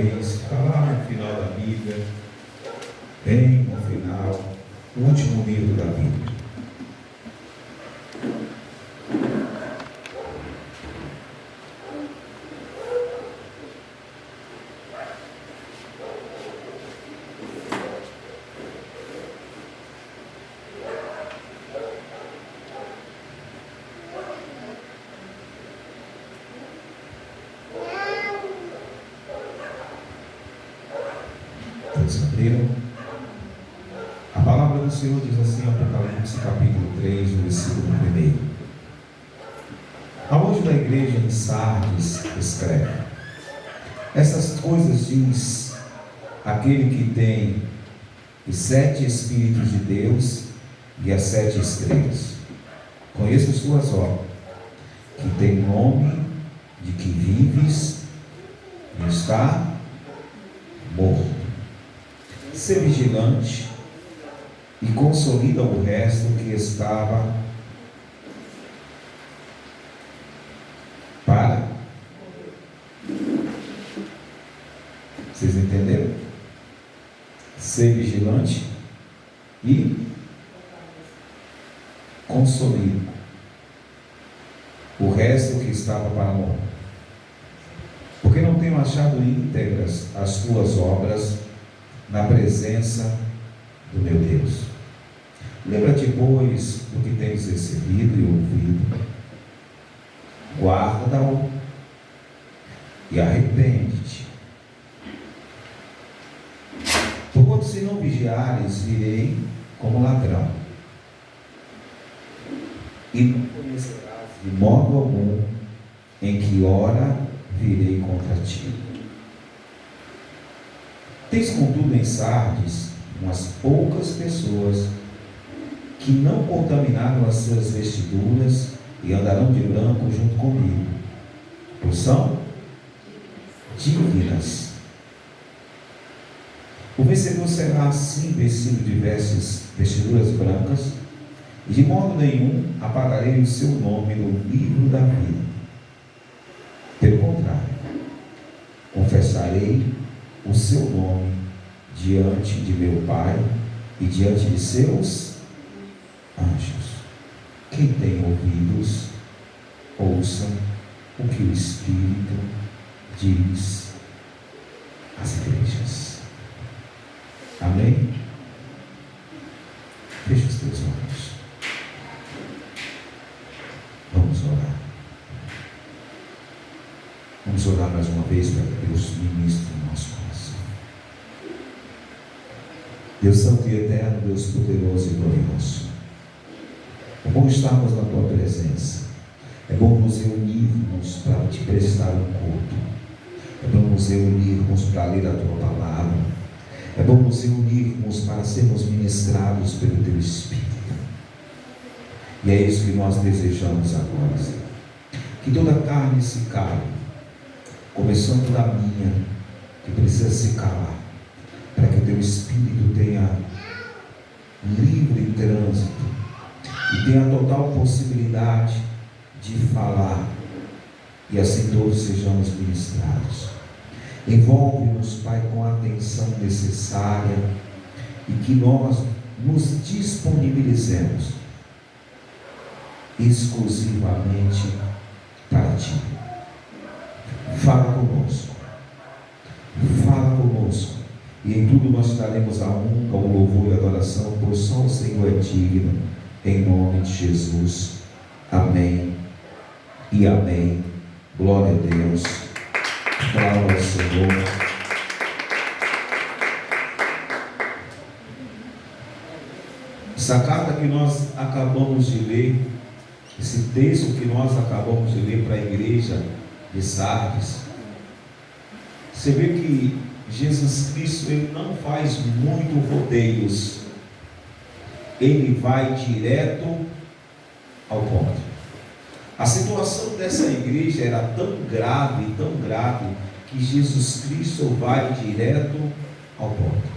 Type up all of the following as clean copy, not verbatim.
vez, está lá no final da Bíblia, bem no final, o último livro da Bíblia. Abriram? A palavra do Senhor diz assim, Apocalipse capítulo 3, versículo 1. Ao anjo da igreja em Sardes escreve: essas coisas diz aquele que tem os 7 Espíritos de Deus e as 7 estrelas. Conheço as tuas obras, que tem nome de que vives e está morto. Ser vigilante e consolida o resto que estava para. Vocês entenderam? Ser vigilante e consolida o resto que estava para morrer. Porque não tenho achado íntegras as tuas obras na presença do meu Deus. Lembra-te, pois, do que tens recebido e ouvido, guarda-o e arrepende-te. Porquanto se não vigiares, virei como ladrão, e não conhecerás de modo algum em que hora virei contra ti. Tens, contudo, em Sardes umas poucas pessoas que não contaminaram as suas vestiduras e andarão de branco junto comigo, pois são dignas. O vencedor será assim vestido de vestiduras brancas, e de modo nenhum apagarei o seu nome no livro da vida. Pelo contrário, confessarei o seu nome diante de meu Pai e diante de seus anjos. Quem tem ouvidos, ouçam o que o Espírito diz às igrejas. Amém? Feche os teus olhos. Vamos orar. Vamos orar mais uma vez para que Deus ministre no nosso coração. Deus Santo e Eterno, Deus poderoso e glorioso, é bom estarmos na Tua presença. É bom nos reunirmos para te prestar um culto. É bom nos reunirmos para ler a Tua palavra. É bom nos reunirmos para sermos ministrados pelo Teu Espírito. E é isso que nós desejamos agora, Senhor. Que toda carne se cale, começando da minha, que precisa se calar, para que o Teu Espírito tenha livre trânsito e tenha total possibilidade de falar, e assim todos sejamos ministrados. Envolve-nos, Pai, com a atenção necessária e que nós nos disponibilizemos exclusivamente para Ti. Fala conosco, e em tudo nós daremos a honra, o louvor e a adoração, pois só o Senhor é digno, em nome de Jesus. Amém e amém. Glória a Deus. Glória ao Senhor. Essa carta que nós acabamos de ler, esse texto que nós acabamos de ler para a igreja de Sardes, você vê que Jesus Cristo, ele não faz muito rodeios, ele vai direto ao ponto. A situação dessa igreja era tão grave, que Jesus Cristo vai direto ao ponto.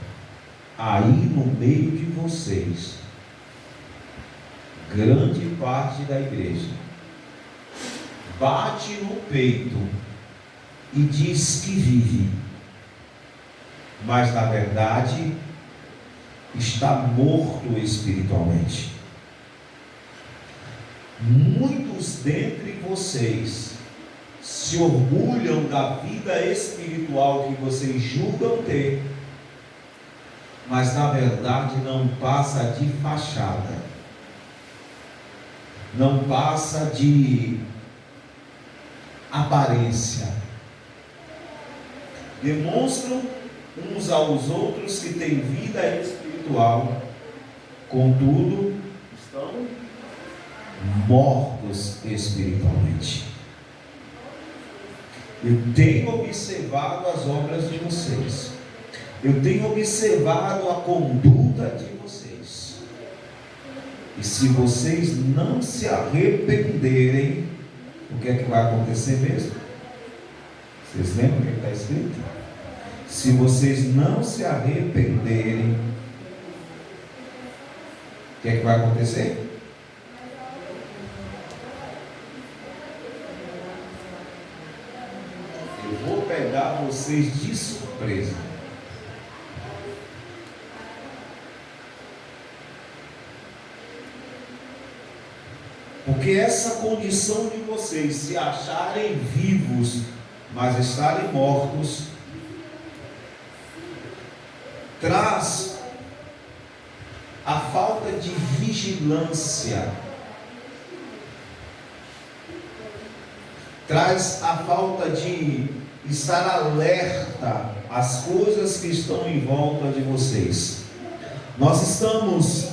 Aí no meio de vocês, grande parte da igreja bate no peito e diz que vive, mas na verdade está morto espiritualmente. Muitos dentre vocês se orgulham da vida espiritual que vocês julgam ter, mas na verdade não passa de fachada, não passa de aparência. Demonstram uns aos outros que têm vida espiritual, contudo estão mortos espiritualmente. Eu tenho observado as obras de vocês, eu tenho observado a conduta de vocês, e se vocês não se arrependerem, o que é que vai acontecer mesmo? Vocês lembram o que está escrito? Se vocês não se arrependerem, o que é que vai acontecer? Eu vou pegar vocês de surpresa. Porque essa condição de vocês se acharem vivos, mas estarem mortos, traz a falta de vigilância, traz a falta de estar alerta às coisas que estão em volta de vocês. Nós estamos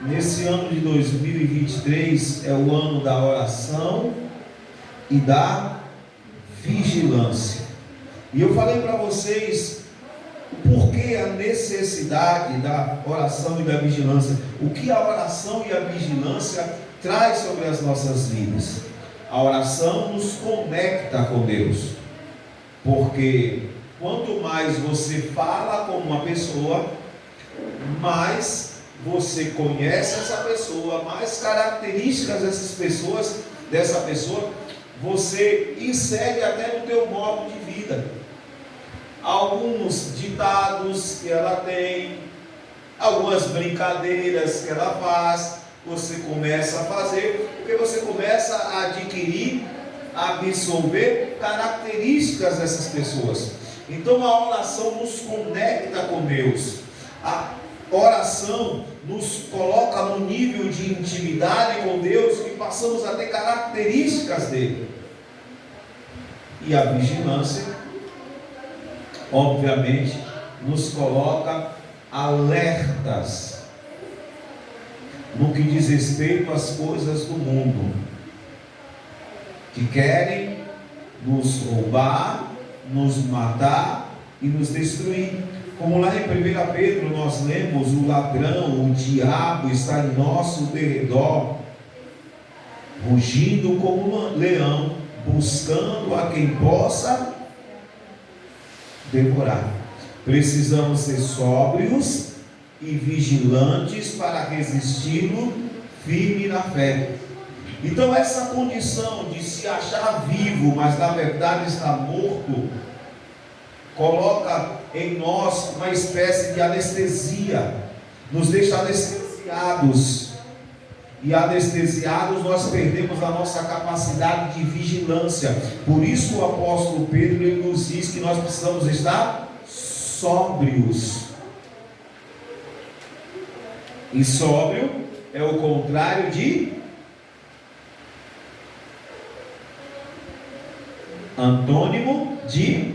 nesse ano de 2023, é o ano da oração e da vigilância. E eu falei para vocês por que a necessidade da oração e da vigilância, o que a oração e a vigilância traz sobre as nossas vidas. A oração nos conecta com Deus, porque quanto mais você fala com uma pessoa, mais você conhece essa pessoa, mais características dessa pessoa, você insere até no teu modo de vida. Alguns ditados que ela tem, algumas brincadeiras que ela faz, você começa a fazer, porque você começa a adquirir, a absorver características dessas pessoas. Então a oração nos conecta com Deus. A oração nos coloca no nível de intimidade com Deus, que passamos a ter características dele. E a vigilância, obviamente, nos coloca alertas no que diz respeito às coisas do mundo, que querem nos roubar, nos matar e nos destruir. Como lá em 1 Pedro nós lemos, o ladrão, o diabo está em nosso derredor, rugindo como um leão, buscando a quem possa devorar. Precisamos ser sóbrios e vigilantes para resisti-lo firme na fé. Então essa condição de se achar vivo, mas na verdade está morto, coloca em nós uma espécie de anestesia, nos deixa anestesiados, e anestesiados nós perdemos a nossa capacidade de vigilância. Por isso o apóstolo Pedro ele nos diz que nós precisamos estar sóbrios, e sóbrio é o contrário de antônimo de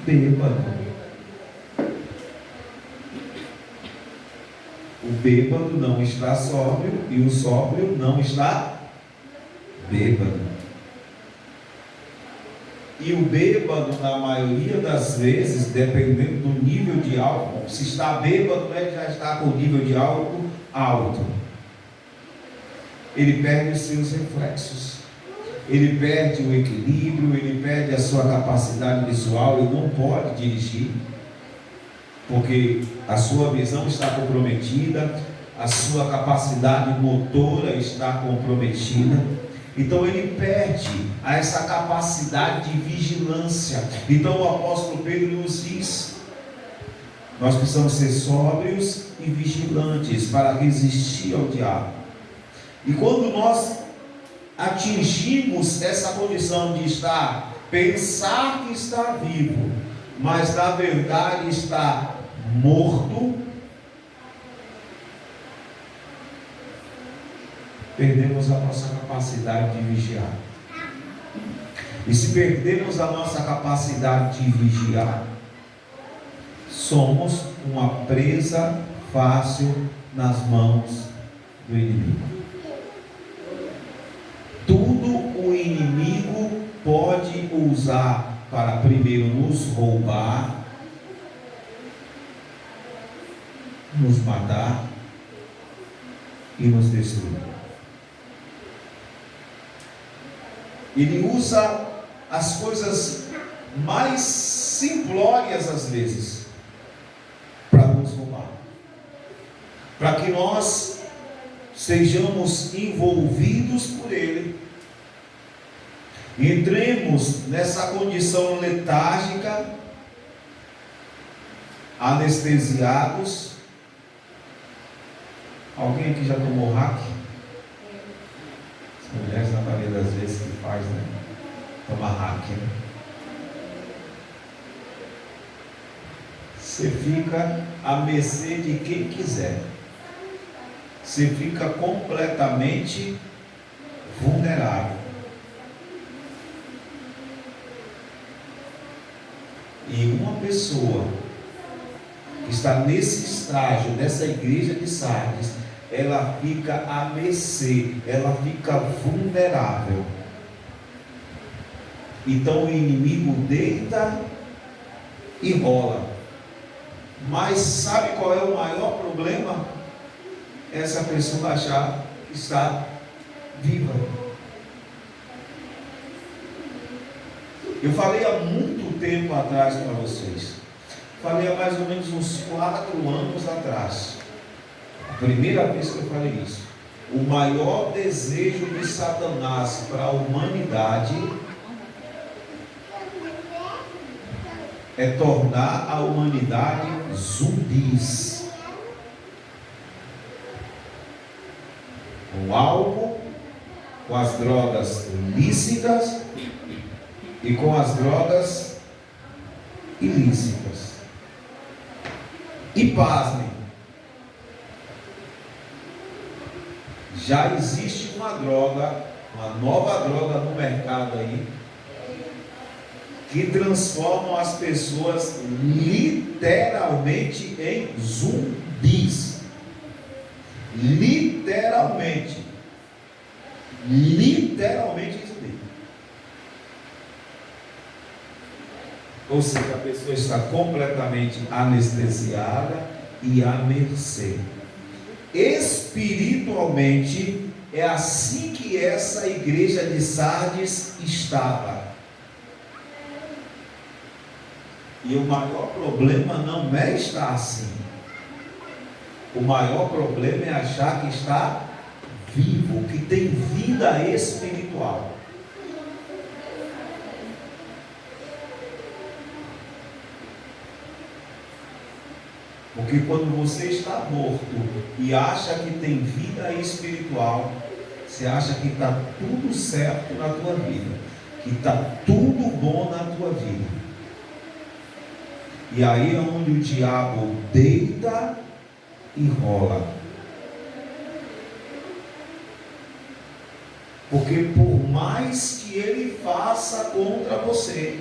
bêbado. O bêbado não está sóbrio e o sóbrio não está bêbado. E o bêbado, na maioria das vezes, dependendo do nível de álcool, se está bêbado, ele já está com nível de álcool alto. Ele perde os seus reflexos, ele perde o equilíbrio, ele perde a sua capacidade visual, ele não pode dirigir, porque a sua visão está comprometida, a sua capacidade motora está comprometida. Então ele perde essa capacidade de vigilância. Então o apóstolo Pedro nos diz: nós precisamos ser sóbrios e vigilantes para resistir ao diabo. E quando nós atingimos essa condição de pensar que está vivo, mas na verdade está morto, perdemos a nossa capacidade de vigiar. E se perdemos a nossa capacidade de vigiar, somos uma presa fácil nas mãos do inimigo. Tudo o inimigo pode usar para primeiro nos roubar, nos matar e nos destruir. Ele usa as coisas mais simplórias às vezes para nos roubar, para que nós sejamos envolvidos por ele, entremos nessa condição letárgica, anestesiados. Alguém aqui já tomou hack? As mulheres, na maioria das vezes, que faz, né? Toma hack, né? Você fica à mercê de quem quiser. Você fica completamente vulnerável. E uma pessoa que está nesse estágio dessa igreja de Sardes, ela fica à mercê, ela fica vulnerável. Então o inimigo deita e rola. Mas sabe qual é o maior problema? Essa pessoa achar que está viva. Eu falei há muito tempo atrás para vocês. Falei há mais ou menos uns 4 anos atrás. A primeira vez que eu falei isso. O maior desejo de Satanás para a humanidade é tornar a humanidade zumbis. Com álcool, com as drogas lícitas e com as drogas ilícitas. E pasmem, já existe uma droga, uma nova droga no mercado aí, que transformam as pessoas literalmente em zumbis. Literalmente em zumbi. Ou seja, a pessoa está completamente anestesiada e à mercê. Espiritualmente, é assim que essa igreja de Sardes estava. E o maior problema não é estar assim. O maior problema é achar que está vivo, que tem vida espiritual. Porque quando você está morto e acha que tem vida espiritual, você acha que está tudo certo na tua vida, que está tudo bom na tua vida. E aí é onde o diabo deita e rola. Porque por mais que ele faça contra você,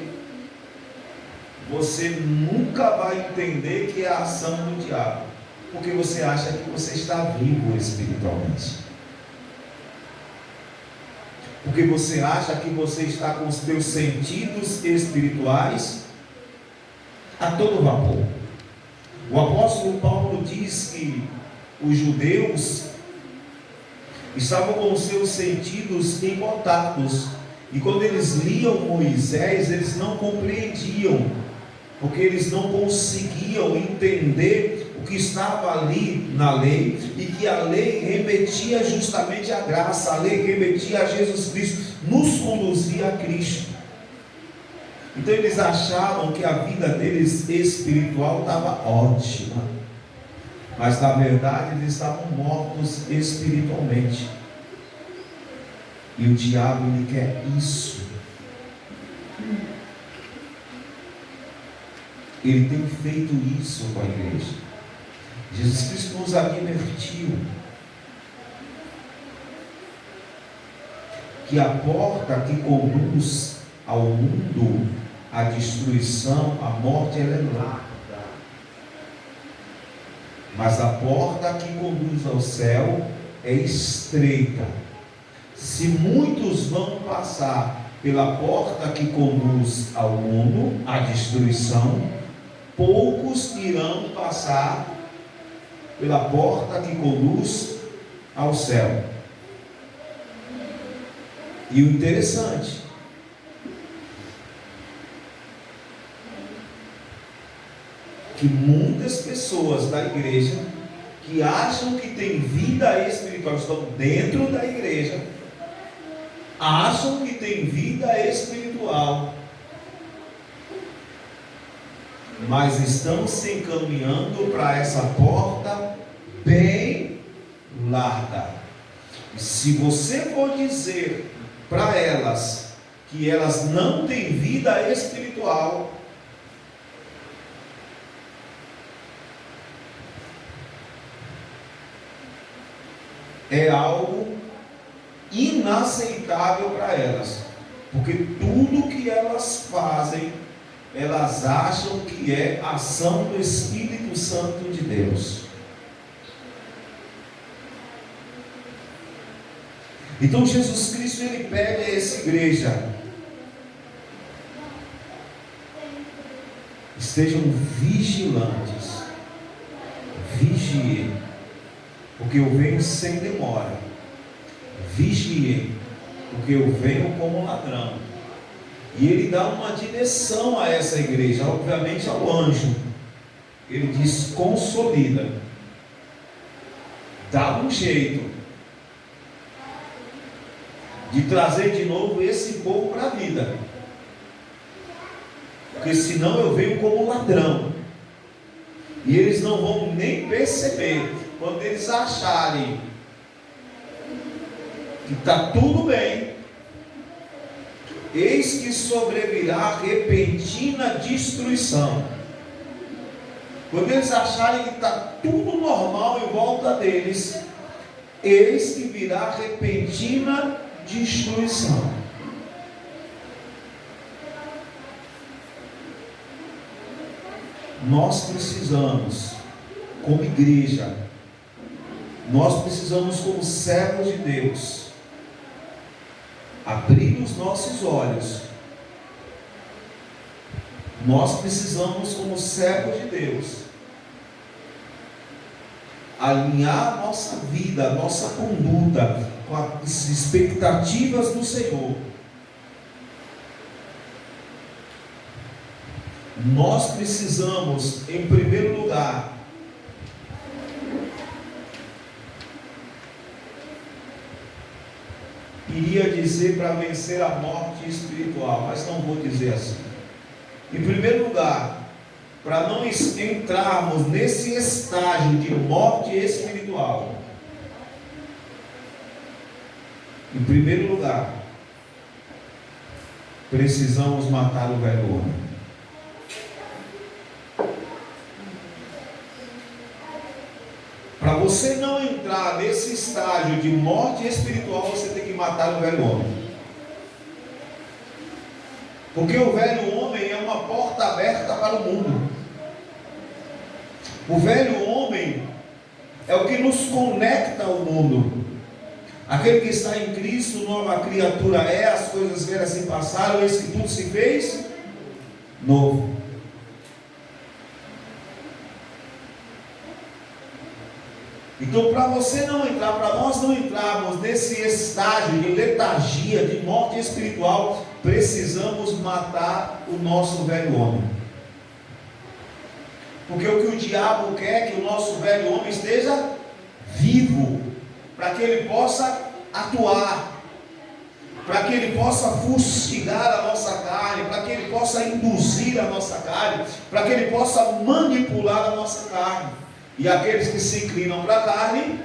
você nunca vai entender que é a ação do diabo, porque você acha que você está vivo espiritualmente, porque você acha que você está com os teus sentidos espirituais a todo vapor. O apóstolo Paulo diz que os judeus estavam com os seus sentidos embotados, e quando eles liam Moisés, eles não compreendiam, porque eles não conseguiam entender o que estava ali na lei, e que a lei remetia justamente à graça, a lei remetia a Jesus Cristo, nos conduzia a Cristo. Então eles achavam que a vida deles espiritual estava ótima, mas na verdade eles estavam mortos espiritualmente. E o diabo, ele quer isso. Ele tem feito isso com a igreja. Jesus Cristo nos advertiu que a porta que conduz ao mundo, à destruição, à morte, ela é larga, mas a porta que conduz ao céu é estreita. Se muitos vão passar pela porta que conduz ao mundo, à destruição, poucos irão passar pela porta que conduz ao céu. E o interessante, que muitas pessoas da igreja que acham que tem vida espiritual, estão dentro da igreja, acham que tem vida espiritual, mas estão se encaminhando para essa porta bem larga. E se você for dizer para elas que elas não têm vida espiritual, é algo inaceitável para elas, porque tudo que elas fazem, elas acham que é ação do Espírito Santo de Deus. Então Jesus Cristo, ele pede a essa igreja: estejam vigilantes, vigiem, porque eu venho sem demora. Vigiem, porque eu venho como ladrão. E ele dá uma direção a essa igreja, obviamente ao anjo. Ele diz: consolida, dá um jeito de trazer de novo esse povo para a vida, porque senão eu venho como ladrão, e eles não vão nem perceber. Quando eles acharem que está tudo bem, eis que sobrevirá repentina destruição. Quando eles acharem que está tudo normal em volta deles, eis que virá repentina destruição. Nós precisamos, como igreja, nós precisamos, como servos de Deus, abrir os nossos olhos. Nós precisamos, como servos de Deus, alinhar a nossa vida, a nossa conduta com as expectativas do Senhor. Nós precisamos, em primeiro lugar, iria dizer para vencer a morte espiritual, mas não vou dizer assim. Em primeiro lugar, para não entrarmos nesse estágio de morte espiritual, em primeiro lugar, precisamos matar o velho homem. Para você não entrar nesse estágio de morte espiritual, você tem que matar o velho homem. Porque o velho homem é uma porta aberta para o mundo. O velho homem é o que nos conecta ao mundo. Aquele que está em Cristo, nova criatura é, as coisas velhas se passaram, eis que tudo se fez novo. Então, para você não entrar, para nós não entrarmos nesse estágio de letargia, de morte espiritual, precisamos matar o nosso velho homem. Porque o que o diabo quer é que o nosso velho homem esteja vivo, para que ele possa atuar, para que ele possa fustigar a nossa carne, para que ele possa induzir a nossa carne, para que ele possa manipular a nossa carne. E aqueles que se inclinam para a carne,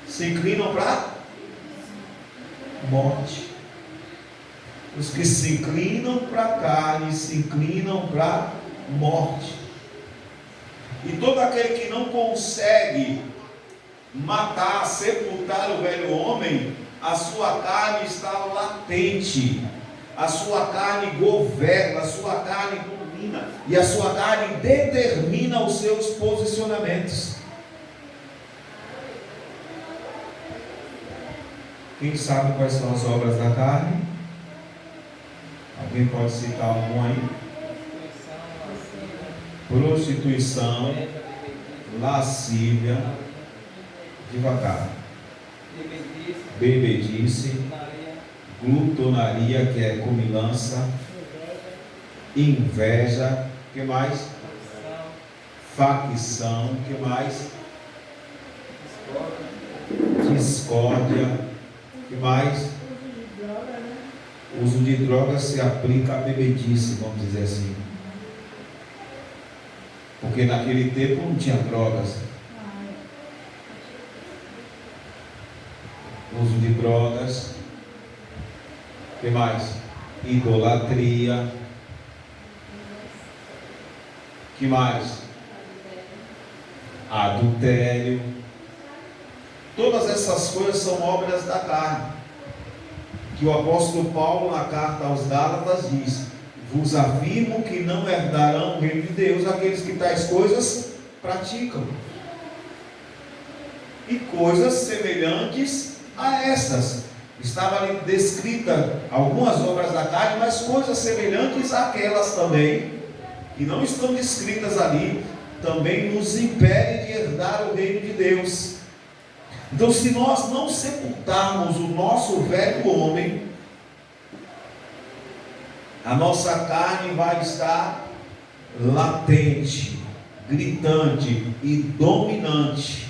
se inclinam para a morte. Os que se inclinam para a carne, se inclinam para a morte. E todo aquele que não consegue matar, sepultar o velho homem, a sua carne está latente, a sua carne governa, a sua carne domina, e a sua carne determina os seus posicionamentos. Quem sabe quais são as obras da carne? Alguém pode citar algum aí? Prostituição, lascívia, devagar, bebedice, glutonaria, que é comilança, inveja, que mais? Facção, que mais? Discórdia, que mais? O uso de drogas se aplica à bebedice, vamos dizer assim. Porque naquele tempo não tinha drogas. Uso de drogas. O que mais? Idolatria. O que mais? Adultério. Todas essas coisas são obras da carne, que o apóstolo Paulo, na carta aos Gálatas, diz: vos afirmo que não herdarão o reino de Deus aqueles que tais coisas praticam. E coisas semelhantes a estas. Estava ali descrita algumas obras da carne, mas coisas semelhantes àquelas também, que não estão descritas ali, também nos impedem de herdar o reino de Deus. Então, se nós não sepultarmos o nosso velho homem, a nossa carne vai estar latente, gritante e dominante.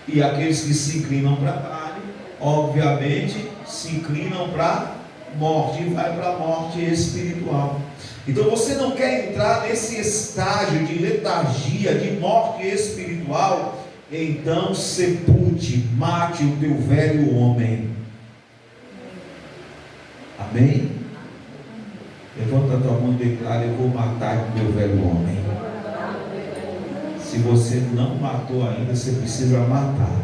E aqueles que se inclinam para a carne, obviamente, se inclinam para a morte, e vai para a morte espiritual. Então você não quer entrar nesse estágio de letargia, de morte espiritual? Então sepulte, mate o teu velho homem. Amém? Levanta a tua mão e declara: eu vou matar o meu velho homem. Se você não matou ainda, você precisa matar.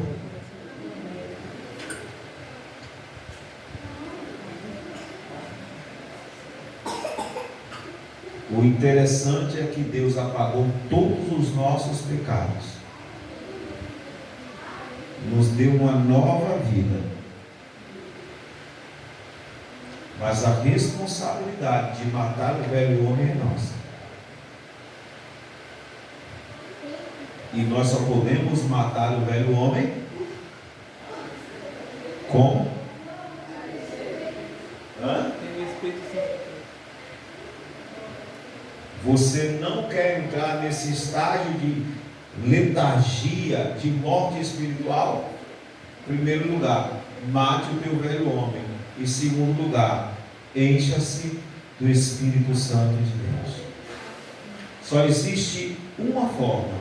O interessante é que Deus apagou todos os nossos pecados, nos deu uma nova vida, mas a responsabilidade de matar o velho homem é nossa. E nós só podemos matar o velho homem com Você não quer entrar nesse estágio de letargia, de morte espiritual? Em primeiro lugar, mate o teu velho homem. Em segundo lugar, encha-se do Espírito Santo de Deus. Só existe uma forma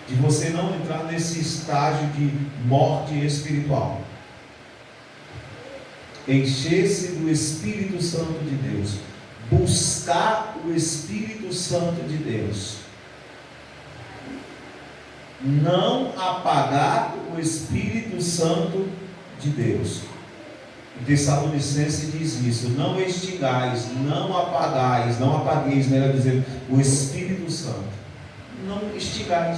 de você não entrar nesse estágio de morte espiritual: encher-se do Espírito Santo de Deus, buscar o Espírito Santo de Deus, não apagar o Espírito Santo de Deus. O Tessalonicenses diz isso: não extingais, não apagais, não apagueis, né? Ela dizer, o Espírito Santo, não extingais.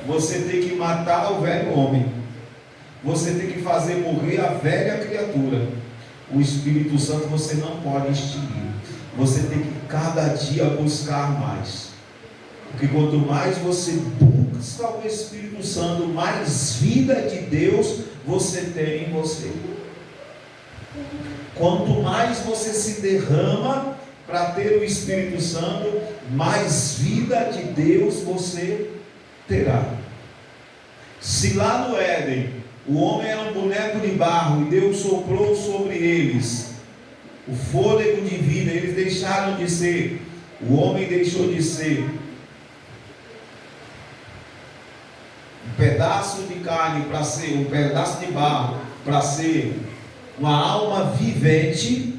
Você tem que matar o velho homem, você tem que fazer morrer a velha criatura. O Espírito Santo você não pode extinguir. Você tem que cada dia buscar mais, porque quanto mais você busca o Espírito Santo, mais vida de Deus você tem em você. Quanto mais você se derrama para ter o Espírito Santo, mais vida de Deus você terá. Se lá no Éden o homem era um boneco de barro e Deus soprou sobre eles o fôlego de vida, eles deixaram de ser, o homem deixou de ser um pedaço de carne para ser um pedaço de barro, para ser uma alma vivente.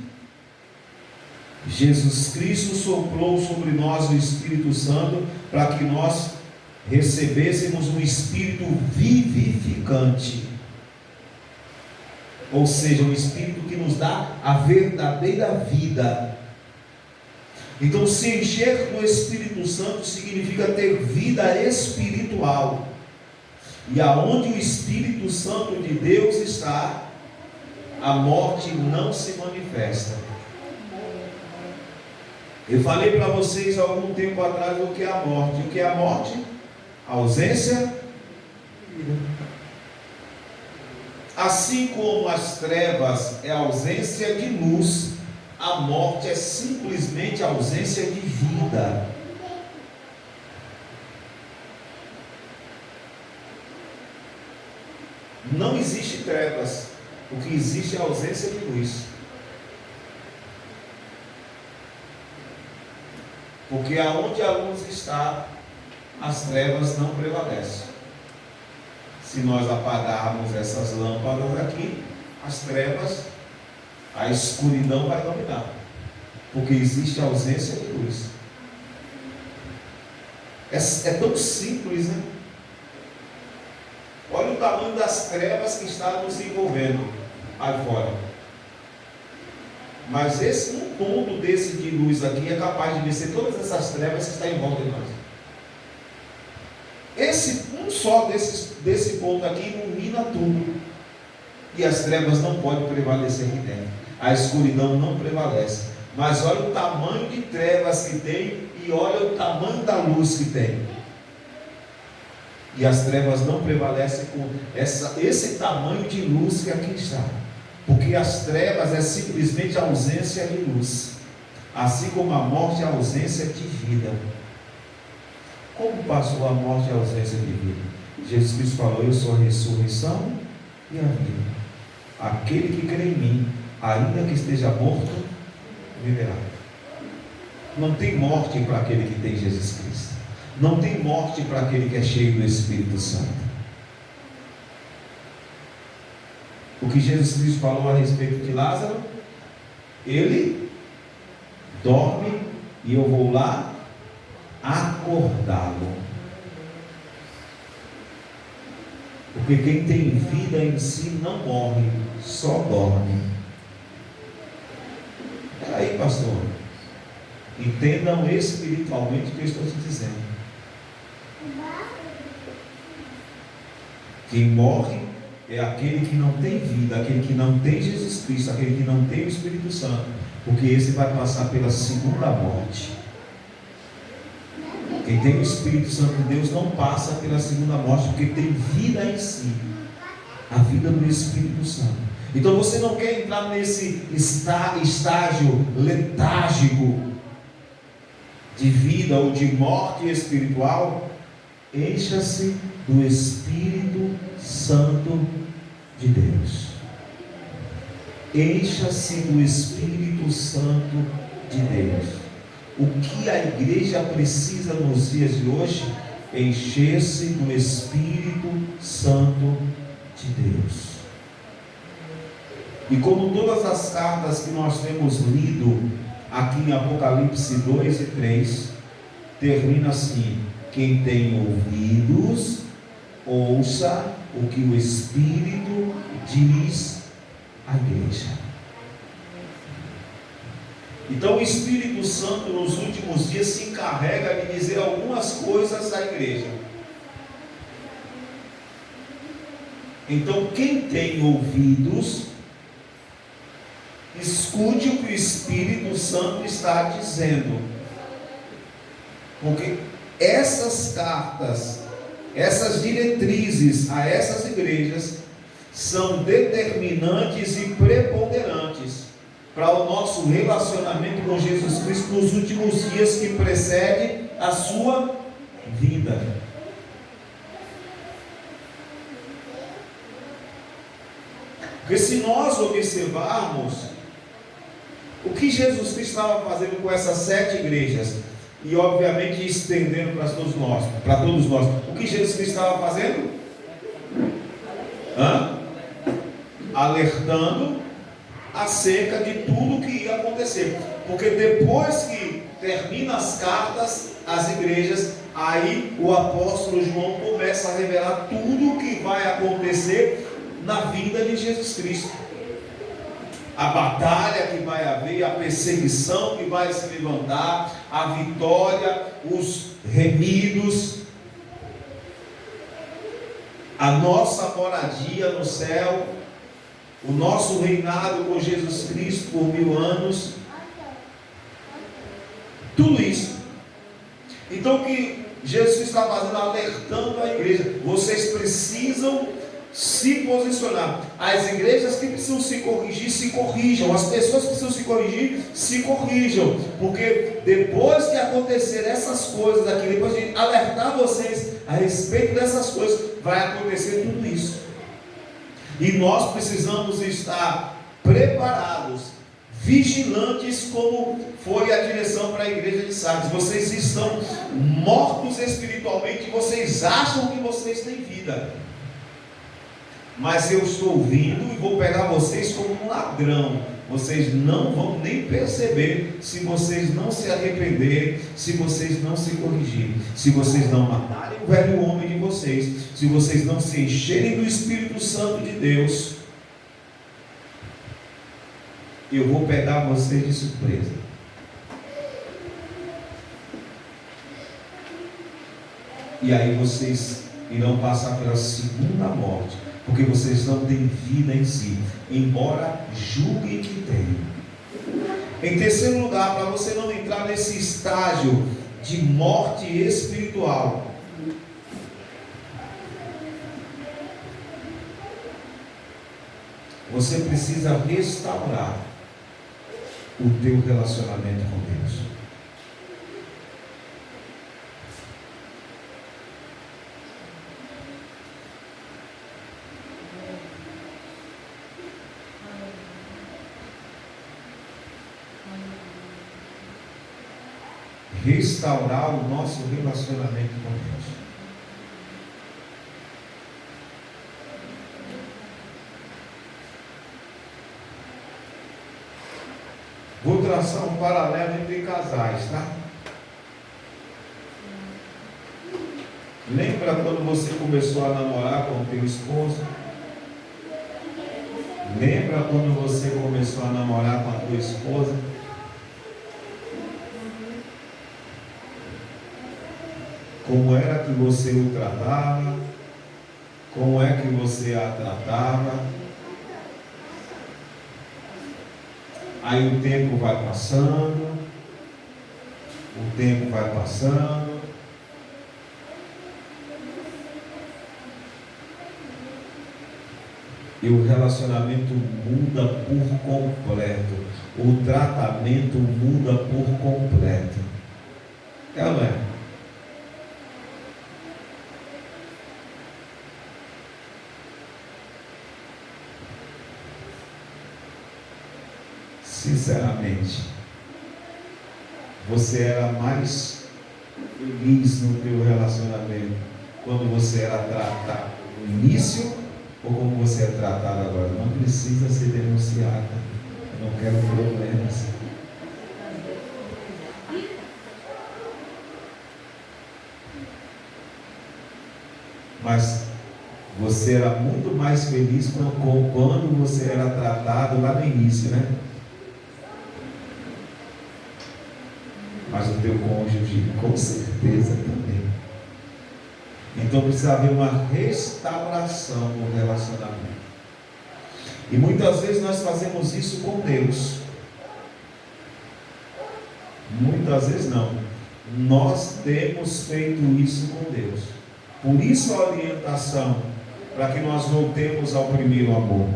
Jesus Cristo soprou sobre nós o Espírito Santo para que nós recebêssemos um Espírito vivificante, ou seja, um Espírito que nos dá a verdadeira vida. Então, se encher do Espírito Santo significa ter vida espiritual, e aonde o Espírito Santo de Deus está, a morte não se manifesta. Eu falei para vocês há algum tempo atrás o que é a morte. O que é a morte? A ausência. Assim como as trevas é a ausência de luz, a morte é simplesmente a ausência de vida. Não existe trevas, o que existe é a ausência de luz. Porque aonde a luz está, as trevas não prevalecem. Se nós apagarmos essas lâmpadas aqui, as trevas, a escuridão vai dominar, porque existe a ausência de luz. É tão simples, né? Olha o tamanho das trevas que está nos envolvendo aí fora. Mas um ponto desse de luz aqui é capaz de vencer todas essas trevas que estão em volta de nós. Um só desse ponto aqui ilumina tudo. E as trevas não podem prevalecer aqui dentro. A escuridão não prevalece. Mas olha o tamanho de trevas que tem e olha o tamanho da luz que tem. E as trevas não prevalecem com esse tamanho de luz que aqui está. Porque as trevas é simplesmente a ausência de luz. Assim como a morte é a ausência de vida. Como passou a morte e a ausência de vida? Jesus Cristo falou: eu sou a ressurreição e a vida. Aquele que crê em mim, ainda que esteja morto, viverá. Não tem morte para aquele que tem Jesus Cristo. Não tem morte para aquele que é cheio do Espírito Santo. O que Jesus Cristo falou a respeito de Lázaro, ele dorme e eu vou lá acordá-lo. Porque quem tem vida em si não morre, só dorme. Peraí, pastor, entendam espiritualmente o que eu estou te dizendo. Quem morre é aquele que não tem vida, aquele que não tem Jesus Cristo, aquele que não tem o Espírito Santo, porque esse vai passar pela segunda morte. Quem tem o Espírito Santo de Deus não passa pela segunda morte, porque tem vida em si, a vida do Espírito Santo. Então você não quer entrar nesse estágio letárgico de vida ou de morte espiritual? Encha-se do Espírito Santo de Deus. Encha-se do Espírito Santo de Deus. O que a igreja precisa nos dias de hoje? Encher-se do Espírito Santo de Deus. E como todas as cartas que nós temos lido aqui em Apocalipse 2 e 3, termina assim: quem tem ouvidos, ouça o que o Espírito diz à igreja. Então o Espírito Santo nos últimos dias se encarrega de dizer algumas coisas à igreja. Então quem tem ouvidos, escute o que o Espírito Santo está dizendo. Porque essas cartas, essas diretrizes a essas igrejas são determinantes e preponderantes para o nosso relacionamento com Jesus Cristo nos últimos dias que precedem a sua vida. Porque se nós observarmos o que Jesus Cristo estava fazendo com essas 7 igrejas, e obviamente estendendo para todos nós, o que Jesus Cristo estava fazendo? Alertando acerca de tudo que ia acontecer. Porque depois que termina as cartas às igrejas, aí o apóstolo João começa a revelar tudo o que vai acontecer na vida de Jesus Cristo. A batalha que vai haver, a perseguição que vai se levantar, a vitória, os remidos, a nossa moradia no céu, o nosso reinado com Jesus Cristo por 1000 anos, tudo isso. Então o que Jesus está fazendo? Alertando a igreja: vocês precisam se posicionar. As igrejas que precisam se corrigir, se corrijam. As pessoas que precisam se corrigir, se corrijam. Porque depois que acontecer essas coisas aqui, depois de alertar vocês a respeito dessas coisas, vai acontecer tudo isso. E nós precisamos estar preparados, vigilantes, como foi a direção para a igreja de Sardes. Vocês estão mortos espiritualmente, vocês acham que vocês têm vida, mas eu estou vindo e vou pegar vocês como um ladrão. Vocês não vão nem perceber, se vocês não se arrependerem, se vocês não se corrigirem, se vocês não matarem o velho homem de vocês, se vocês não se encherem do Espírito Santo de Deus. Eu vou pegar vocês de surpresa. E aí vocês irão passar pela segunda morte, porque vocês não têm vida em si, embora julguem que têm. Em terceiro lugar, para você não entrar nesse estágio de morte espiritual, você precisa restaurar o teu relacionamento com Deus. Restaurar o nosso relacionamento com Deus. Vou traçar um paralelo entre casais, tá? Lembra quando você começou a namorar com o teu esposo? Lembra quando você começou a namorar com a tua esposa? Como era que você o tratava? Como é que você a tratava? Aí o tempo vai passando, e o relacionamento muda por completo, o tratamento muda por completo. É ou não é? Sinceramente, você era mais feliz no teu relacionamento quando você era tratado no início ou como você é tratado agora? Não precisa ser denunciada. Eu não quero problemas. Mas você era muito mais feliz quando você era tratado lá no início, né? Mas o teu cônjuge, com certeza, também. Então precisa haver uma restauração no relacionamento. E muitas vezes nós fazemos isso com Deus. Muitas vezes não. Nós temos feito isso com Deus. Por isso a orientação, para que nós voltemos ao primeiro amor.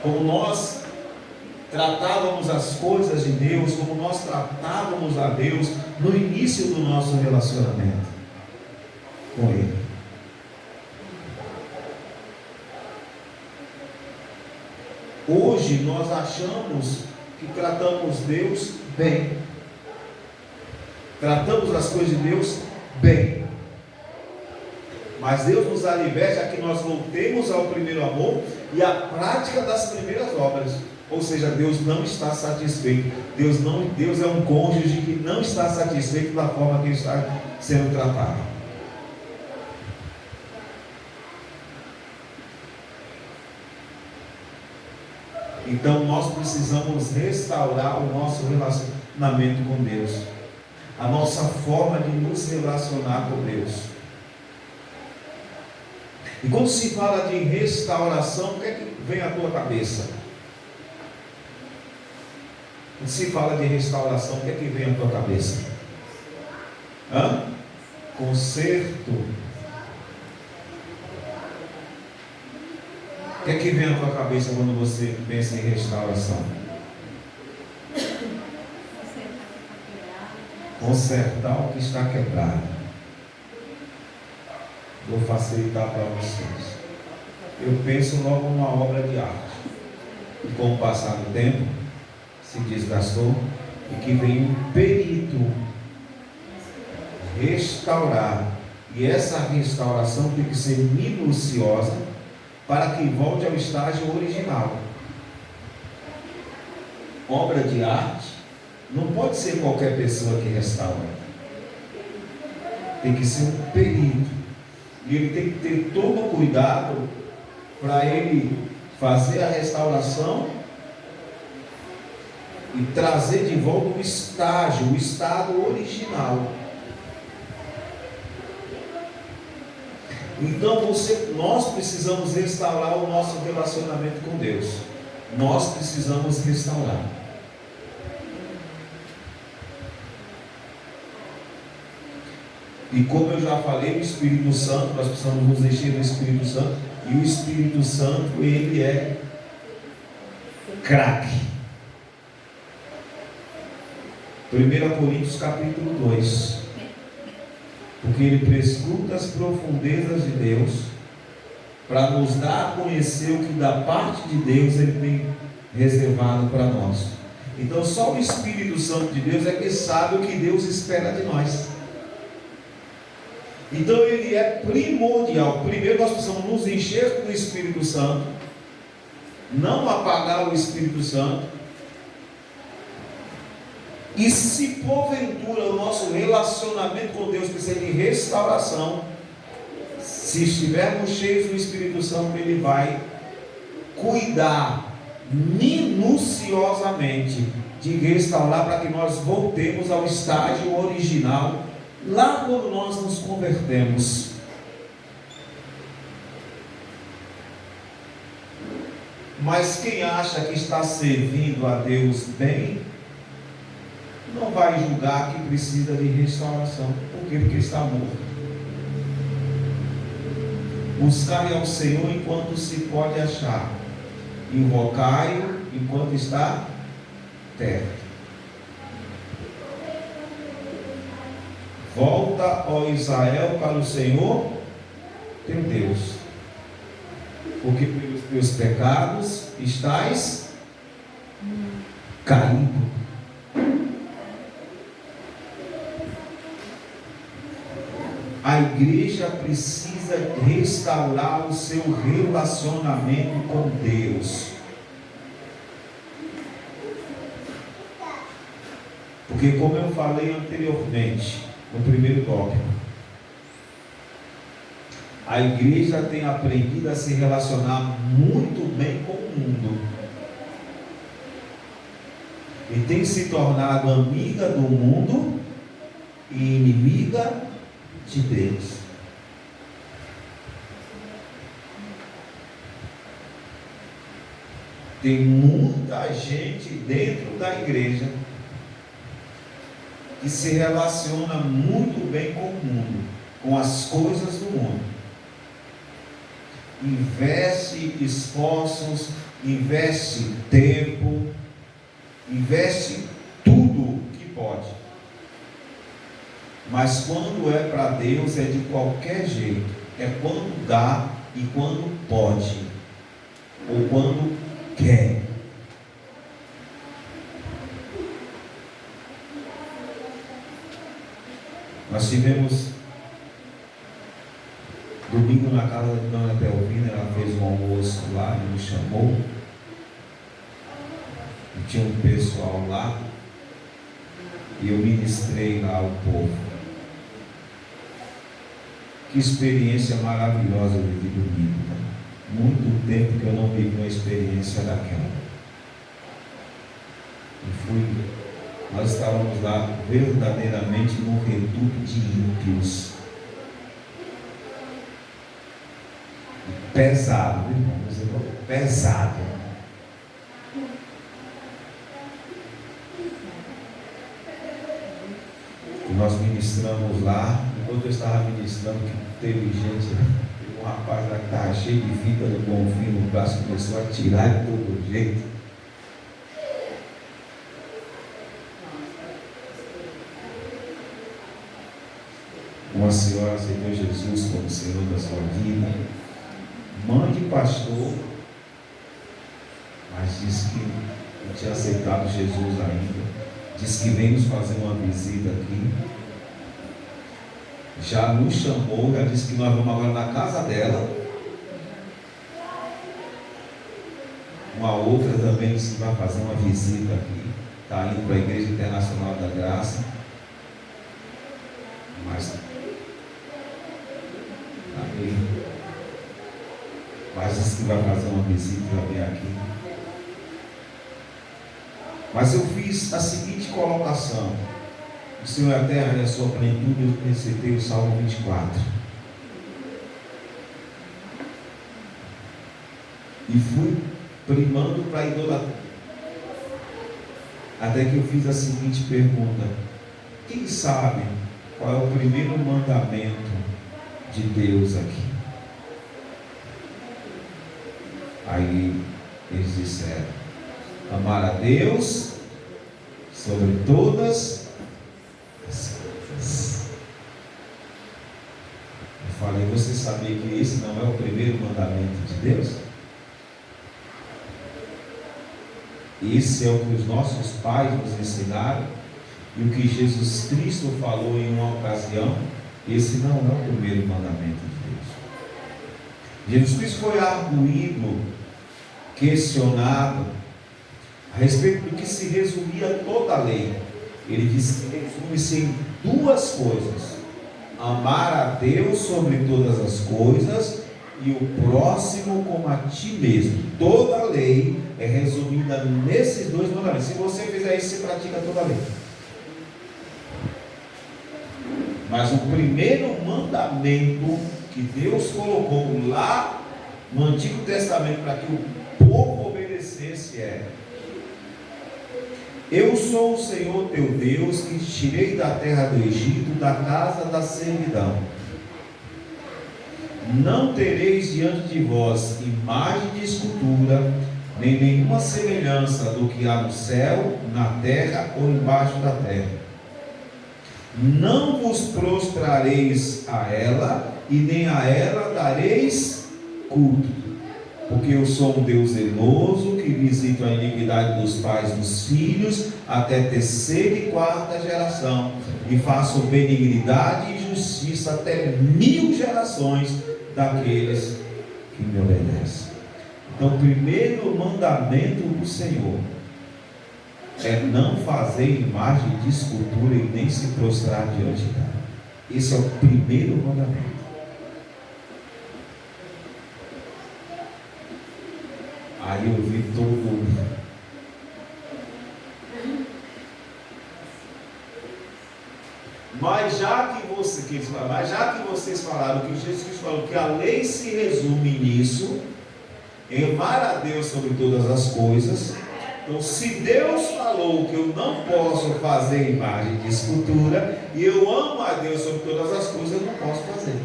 como nós tratávamos as coisas de Deus, como nós tratávamos a Deus no início do nosso relacionamento com Ele. Hoje nós achamos que tratamos Deus bem, tratamos as coisas de Deus bem, mas Deus nos aliverte a que nós voltemos ao primeiro amor e à prática das primeiras obras. Ou seja, Deus não está satisfeito. Deus é um cônjuge que não está satisfeito da forma que está sendo tratado. Então nós precisamos restaurar o nosso relacionamento com Deus, a nossa forma de nos relacionar com Deus. E quando se fala de restauração, o que é que vem à tua cabeça? Quando se fala de restauração, o que é que vem à tua cabeça? Conserto. O que é que vem à tua cabeça quando você pensa em restauração? Consertar o que está quebrado. Vou facilitar para vocês. Eu penso logo numa obra de arte, e com o passar do tempo se desgastou, e que vem um perito restaurar, e essa restauração tem que ser minuciosa para que volte ao estágio original. Obra de arte não pode ser qualquer pessoa que restaura, tem que ser um perito, e ele tem que ter todo o cuidado para ele fazer a restauração e trazer de volta o estado original. Então nós precisamos restaurar o nosso relacionamento com Deus. Nós precisamos restaurar. E como eu já falei, o Espírito Santo, nós precisamos nos encher do Espírito Santo. E o Espírito Santo, ele é craque. 1 Coríntios capítulo 2. Porque ele prescruta as profundezas de Deus, para nos dar a conhecer o que da parte de Deus ele tem reservado para nós. Então só o Espírito Santo de Deus é que sabe o que Deus espera de nós. Então ele é primordial. Primeiro nós precisamos nos encher do Espírito Santo, não apagar o Espírito Santo. E se porventura o nosso relacionamento com Deus precisa de restauração, se estivermos cheios do Espírito Santo, ele vai cuidar minuciosamente de restaurar, para que nós voltemos ao estágio original, lá quando nós nos convertemos. Mas quem acha que está servindo a Deus bem, não vai julgar que precisa de restauração. Por quê? Porque está morto. Buscai ao Senhor enquanto se pode achar, invocai-o enquanto está perto. Volta, ó Israel, para o Senhor teu Deus, porque pelos teus pecados estais caído. A igreja precisa restaurar o seu relacionamento com Deus. Porque, como eu falei anteriormente, no primeiro tópico, a igreja tem aprendido a se relacionar muito bem com o mundo, e tem se tornado amiga do mundo e inimiga de Deus. Tem muita gente dentro da igreja que se relaciona muito bem com o mundo, com as coisas do mundo, investe esforços investe tempo, investe tudo que pode. Mas quando é para Deus é de qualquer jeito. É quando dá e quando pode. Ou quando quer. Nós tivemos domingo na casa de Dona Telvina, ela fez um almoço lá e nos chamou. E tinha um pessoal lá. E eu ministrei lá ao povo. Que experiência maravilhosa eu vivi domingo. Muito tempo que eu não vivi uma experiência daquela. Nós estávamos lá verdadeiramente num reduto de ímpios. Pesado, viu, irmão? Pesado. E nós ministramos lá. Enquanto eu estava ministrando, que teve gente, um rapaz lá que estava cheio de fita no Bonfim no braço, começou a tirar de todo jeito. Uma senhora aceitou Jesus como Senhor da sua vida, mãe de pastor, mas disse que não tinha aceitado Jesus ainda. Disse que vem nos fazer uma visita aqui. Já nos chamou, já disse que nós vamos agora na casa dela. Uma outra também disse que vai fazer uma visita aqui. Está indo para a Igreja Internacional da Graça. Mas disse que vai fazer uma visita também aqui. Mas eu fiz a seguinte colocação: o Senhor é a terra e a sua plenitude. Eu recitei o Salmo 24. E fui primando para a idolatria. Até que eu fiz a seguinte pergunta: quem sabe qual é o primeiro mandamento de Deus aqui? Aí eles disseram: amar a Deus sobre todas as coisas. Eu falei: você sabia que esse não é o primeiro mandamento de Deus? Esse é o que os nossos pais nos ensinaram, e o que Jesus Cristo falou em uma ocasião. Esse não é o primeiro mandamento de Deus. Jesus Cristo foi arguído, questionado a respeito do que se resumia toda a lei. Ele disse que resume-se em duas coisas: amar a Deus sobre todas as coisas e o próximo como a ti mesmo. Toda a lei é resumida nesses dois mandamentos. Se você fizer isso, você pratica toda a lei. Mas o primeiro mandamento que Deus colocou lá no Antigo Testamento para que o povo obedecesse é: eu sou o Senhor teu Deus, que te tirei da terra do Egito, da casa da servidão. Não tereis diante de vós imagem de escultura, nem nenhuma semelhança do que há no céu, na terra ou embaixo da terra. Não vos prostrareis a ela, e nem a ela dareis culto, porque eu sou um Deus zeloso, que visito a iniquidade dos pais dos filhos, até terceira e quarta geração, e faço benignidade e justiça até 1000 gerações daqueles que me obedecem. Então, o primeiro mandamento do Senhor é não fazer imagem de escultura e nem se prostrar diante dela. Esse é o primeiro mandamento. Aí eu vi todo mundo. Mas já que vocês falaram que Jesus Cristo falou que a lei se resume nisso, em amar a Deus sobre todas as coisas. Então, se Deus falou que eu não posso fazer imagem de escultura, e eu amo a Deus sobre todas as coisas, eu não posso fazer.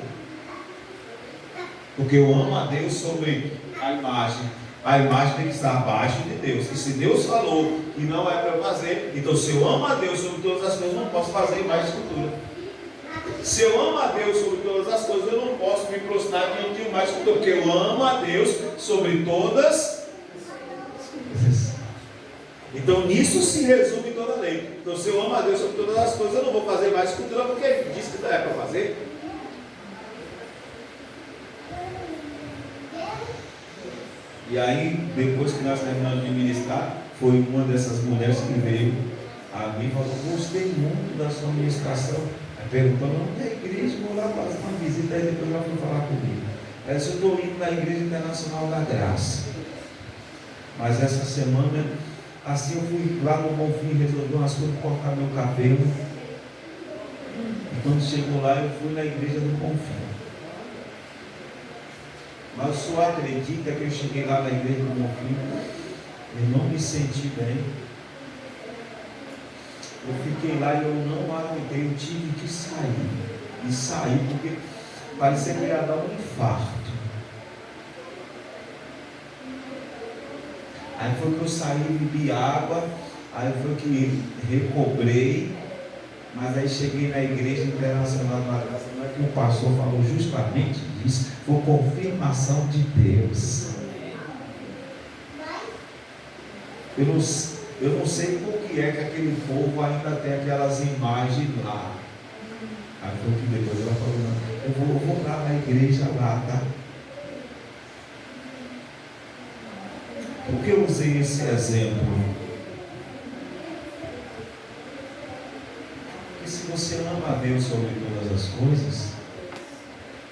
Porque eu amo a Deus sobre a imagem, A imagem tem que estar abaixo de Deus. E se Deus falou que não é para eu fazer, então se eu amo a Deus sobre todas as coisas, eu não posso fazer imagem de escultura. Se eu amo a Deus sobre todas as coisas, eu não posso me prostrar diante de imagem de escultura, porque eu amo a Deus sobre todas as coisas. Então nisso se resume toda a lei. Então se eu amo a Deus sobre todas as coisas, eu não vou fazer mais escultura, porque Ele disse que não é para fazer. E aí, depois que nós terminamos de ministrar, foi uma dessas mulheres que veio a mim e falou: gostei muito da sua ministração. Aí perguntou: não tem igreja, vou lá fazer uma visita. Aí depois ela foi falar comigo. Aí eu estou indo na Igreja Internacional da Graça. Mas essa semana, assim, eu fui lá no Bonfim resolver umas coisas, cortar meu cabelo. E quando chegou lá, eu fui na Igreja do Bonfim. Mas só acredita que eu cheguei lá na Igreja do Bonfim, eu não me senti bem. Eu fiquei lá e eu não aguentei, eu tive que sair. E sair porque parecia que ia dar um infarto. Aí foi que eu saí, bebi água, aí foi que recobrei. Mas aí cheguei na Igreja Internacional da Graça, não é que o pastor falou justamente disso, foi confirmação de Deus. Eu não sei por que é que aquele povo ainda tem aquelas imagens lá. Aí foi que depois ela falou: não, eu vou lá na igreja lá, tá? Por que eu usei esse exemplo? Se você ama a Deus sobre todas as coisas,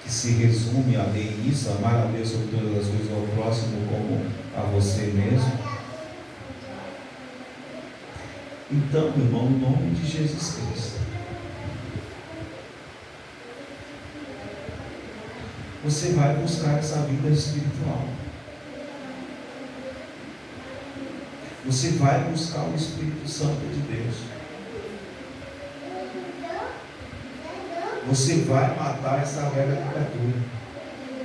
que se resume a ler isso, amar a Deus sobre todas as coisas, ao próximo como a você mesmo. Então, irmão, em nome de Jesus Cristo, você vai buscar essa vida espiritual. Você vai buscar o Espírito Santo de Deus. Você vai matar essa velha criatura.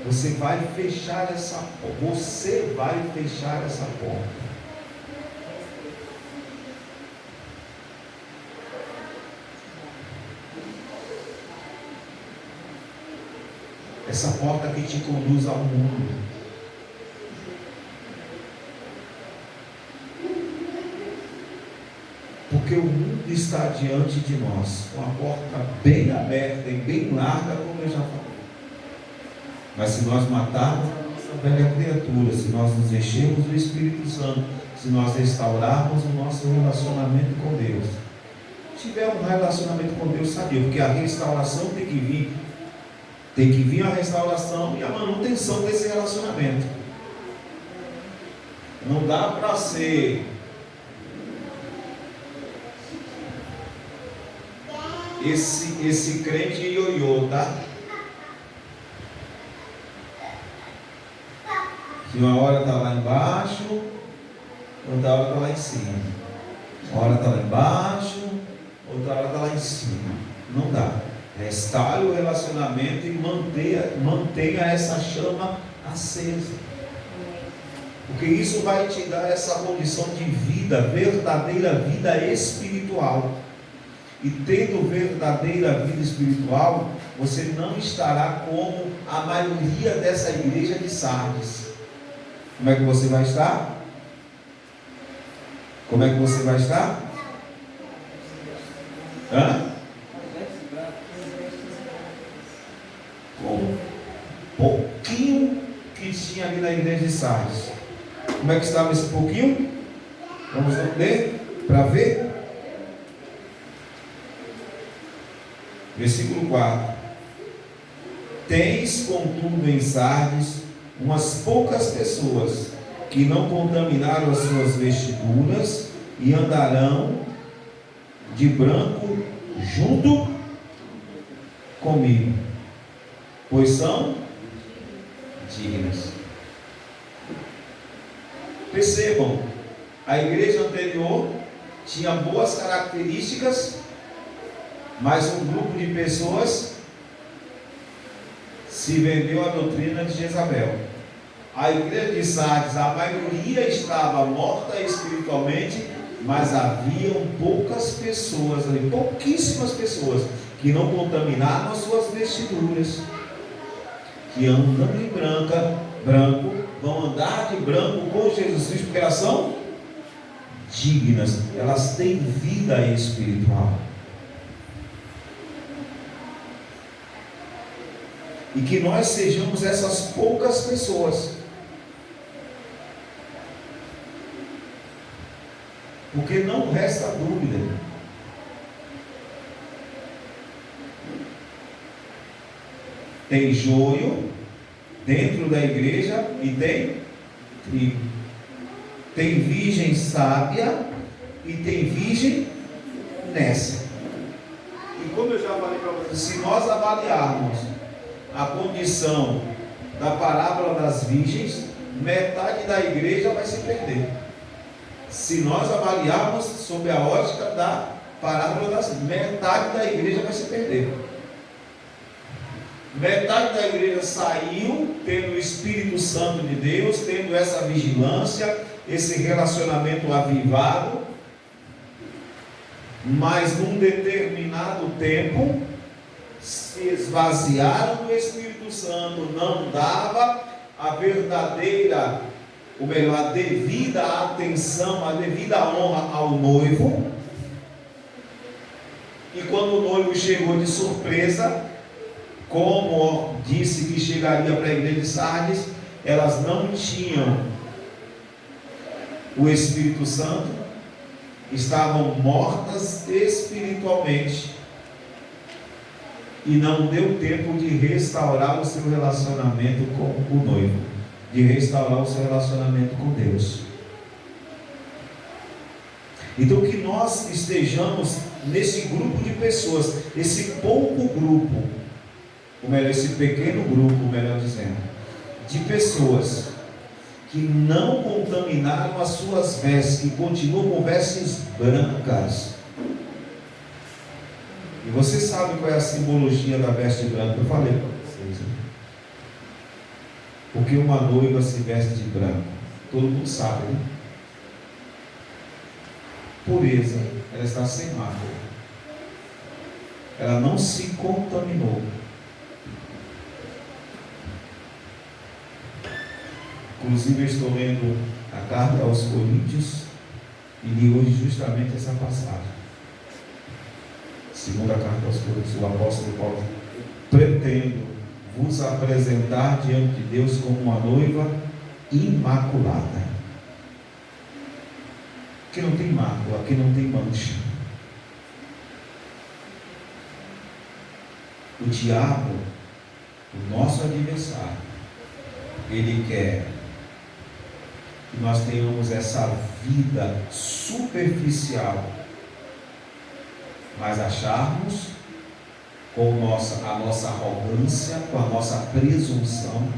Você vai fechar essa porta. Você vai fechar essa porta. Essa porta que te conduz ao mundo. Porque o mundo está diante de nós, com a porta bem aberta e bem larga, como eu já falei. Mas se nós matarmos a nossa velha criatura, se nós nos enchermos do Espírito Santo, se nós restaurarmos o nosso relacionamento com Deus, tiver um relacionamento com Deus sadio, porque a restauração tem que vir a restauração e a manutenção desse relacionamento. Não dá para ser esse crente ioiô, tá? Que uma hora está lá embaixo, outra hora está lá em cima. Uma hora está lá embaixo, outra hora está lá em cima. Não dá. Restaure o relacionamento e mantenha essa chama acesa. Porque isso vai te dar essa condição de vida, verdadeira vida espiritual. E tendo verdadeira vida espiritual, você não estará como a maioria dessa igreja de Sardes. Como é que você vai estar? Como é que você vai estar? Com pouquinho que tinha ali na igreja de Sardes. Como é que estava esse pouquinho? Vamos ler para ver? Versículo 4: Tens, contudo, em Sardes umas poucas pessoas que não contaminaram as suas vestiduras e andarão de branco junto comigo, pois são dignas. Percebam, a igreja anterior tinha boas características, mas um grupo de pessoas se vendeu à doutrina de Jezabel. A igreja de Sardes, a maioria estava morta espiritualmente, mas haviam poucas pessoas ali, pouquíssimas pessoas, que não contaminaram as suas vestiduras, que andando de branco, vão andar de branco com Jesus Cristo, porque elas são dignas, elas têm vida espiritual. E que nós sejamos essas poucas pessoas, porque não resta dúvida. Tem joio dentro da igreja e tem trigo. Tem virgem sábia e tem virgem nécia. E como eu já falei para vocês, se nós avaliarmos a condição da parábola das virgens, metade da igreja vai se perder. Se nós avaliarmos sob a ótica da parábola das virgens, metade da igreja vai se perder. Metade da igreja saiu tendo o Espírito Santo de Deus, tendo essa vigilância, esse relacionamento avivado, mas num determinado tempo se esvaziaram do Espírito Santo, não dava a verdadeira, ou melhor, a devida atenção, a devida honra ao noivo. E quando o noivo chegou de surpresa, como disse que chegaria para a igreja de Sardes, elas não tinham o Espírito Santo, estavam mortas espiritualmente, e não deu tempo de restaurar o seu relacionamento com o noivo, de restaurar o seu relacionamento com Deus. Então que nós estejamos nesse grupo de pessoas, esse pouco grupo, ou melhor, esse pequeno grupo, melhor dizendo, de pessoas que não contaminaram as suas vestes, que continuam com vestes brancas. E você sabe qual é a simbologia da veste branca? Eu falei para vocês, né? Porque uma noiva se veste de branco, todo mundo sabe, né? Pureza, ela está sem mácula, ela não se contaminou. Inclusive eu estou lendo a carta aos Coríntios e li hoje justamente essa passagem. Segunda carta aos Coríntios, o apóstolo Paulo: pretendo vos apresentar diante de Deus como uma noiva imaculada, que não tem mácula, que não tem mancha. O diabo, o nosso adversário, ele quer que nós tenhamos essa vida superficial, mas acharmos com a nossa arrogância, com a nossa presunção,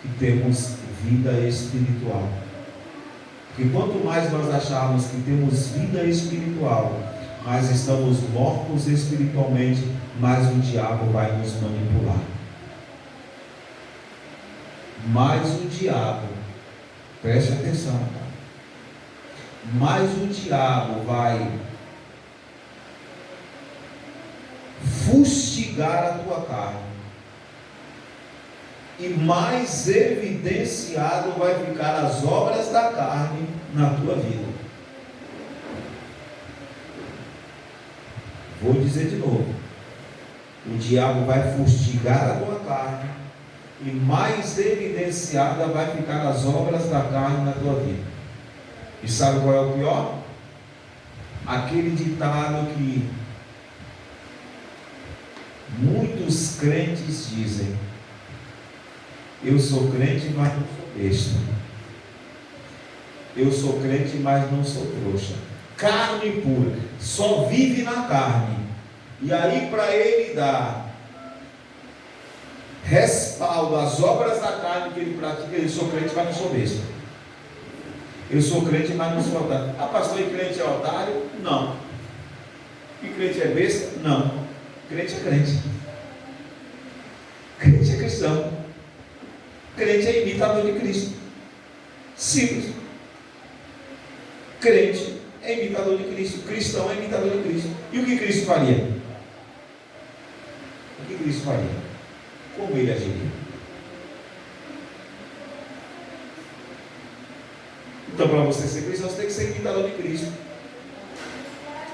que temos vida espiritual. Porque quanto mais nós acharmos que temos vida espiritual, mais estamos mortos espiritualmente, mais o diabo vai nos manipular. Mais o diabo, preste atenção, mais o diabo vai fustigar a tua carne, e mais evidenciado vai ficar as obras da carne na tua vida. Vou dizer de novo: o diabo vai fustigar a tua carne, e mais evidenciada vai ficar as obras da carne na tua vida. E sabe qual é o pior? Aquele ditado que muitos crentes dizem: eu sou crente, mas não sou besta. Eu sou crente, mas não sou trouxa. Carne pura, só vive na carne. E aí, para ele dar respaldo às obras da carne que ele pratica, eu sou crente, mas não sou besta. Eu sou crente, mas não sou otário. Ah, pastor, e crente é otário? Não. E crente é besta? Não. Crente é crente. Crente é cristão. Crente é imitador de Cristo. Simples. Crente é imitador de Cristo. Cristão é imitador de Cristo. E o que Cristo faria? O que Cristo faria? Como ele agiria? Então, para você ser cristão, você tem que ser imitador de Cristo.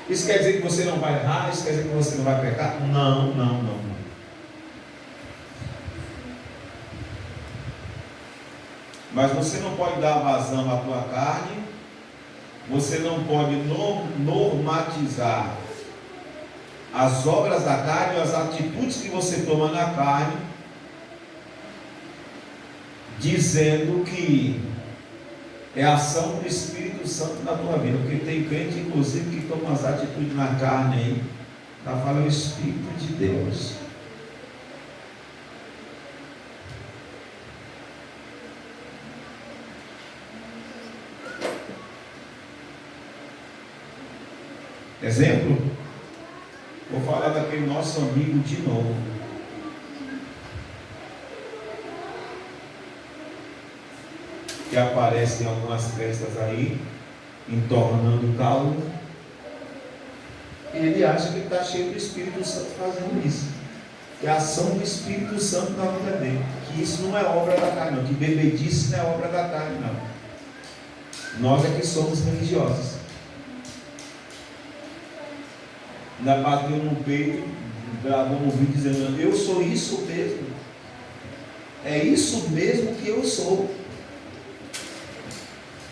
Isso quer dizer que você não vai errar? Isso quer dizer que você não vai pecar? Não, não, não. Mas você não pode dar vazão à tua carne, você não pode normatizar as obras da carne, as atitudes que você toma na carne, dizendo que é a ação do Espírito Santo na tua vida. Porque tem crente, inclusive, que toma as atitudes na carne aí, para falar o Espírito de Deus. Exemplo, vou falar daquele nosso amigo de novo. Que aparece em algumas festas aí, entornando caldo. E ele acha que ele está cheio do Espírito Santo fazendo isso. Que é a ação do Espírito Santo na vida dele. Que isso não é obra da carne, não. Que bebedice não é obra da carne, não. Nós é que somos religiosos. Ainda bateu no peito, gravou um vídeo dizendo: eu sou isso mesmo. É isso mesmo que eu sou.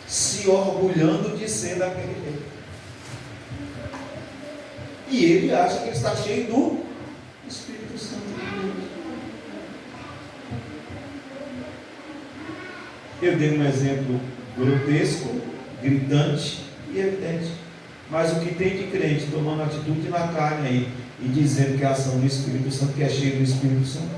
Se orgulhando de ser daquele jeito. E ele acha que ele está cheio do Espírito Santo de Deus. Eu dei um exemplo grotesco, gritante e evidente. Mas o que tem de crente tomando atitude na carne aí e dizendo que é a ação do Espírito Santo, que é cheio do Espírito Santo.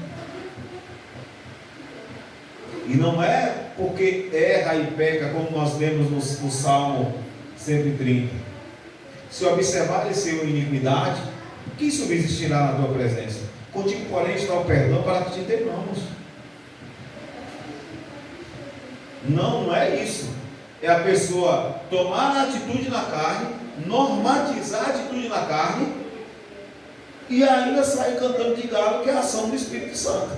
E não é porque erra e peca, como nós lemos no Salmo 130. Se observar e ser uma iniquidade, quem subsistirá na tua presença? Contigo, porém, está o perdão para que te temamos. Não é isso. É a pessoa tomar a atitude na carne, normatizar a atitude na carne e ainda sair cantando de galo, que é a ação do Espírito Santo.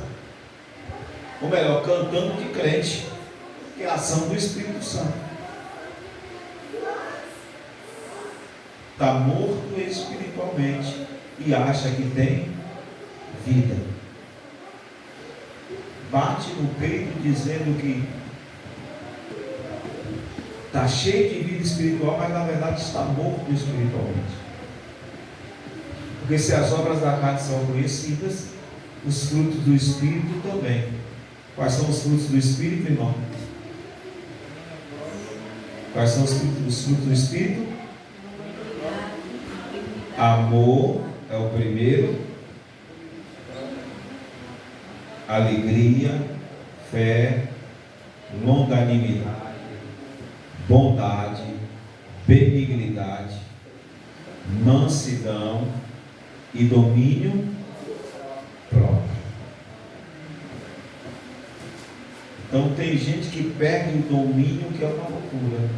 Ou melhor, cantando de crente, que é a ação do Espírito Santo. Está morto espiritualmente e acha que tem vida. Bate no peito dizendo que está cheio de vida espiritual, mas na verdade está morto espiritualmente. Porque se as obras da carne são conhecidas, os frutos do Espírito também. Quais são os frutos do Espírito, irmão? Quais são os frutos do Espírito? Amor é o primeiro. Alegria, fé, longanimidade, bondade, benignidade, mansidão e domínio próprio. Então tem gente que perde o domínio, que é uma loucura.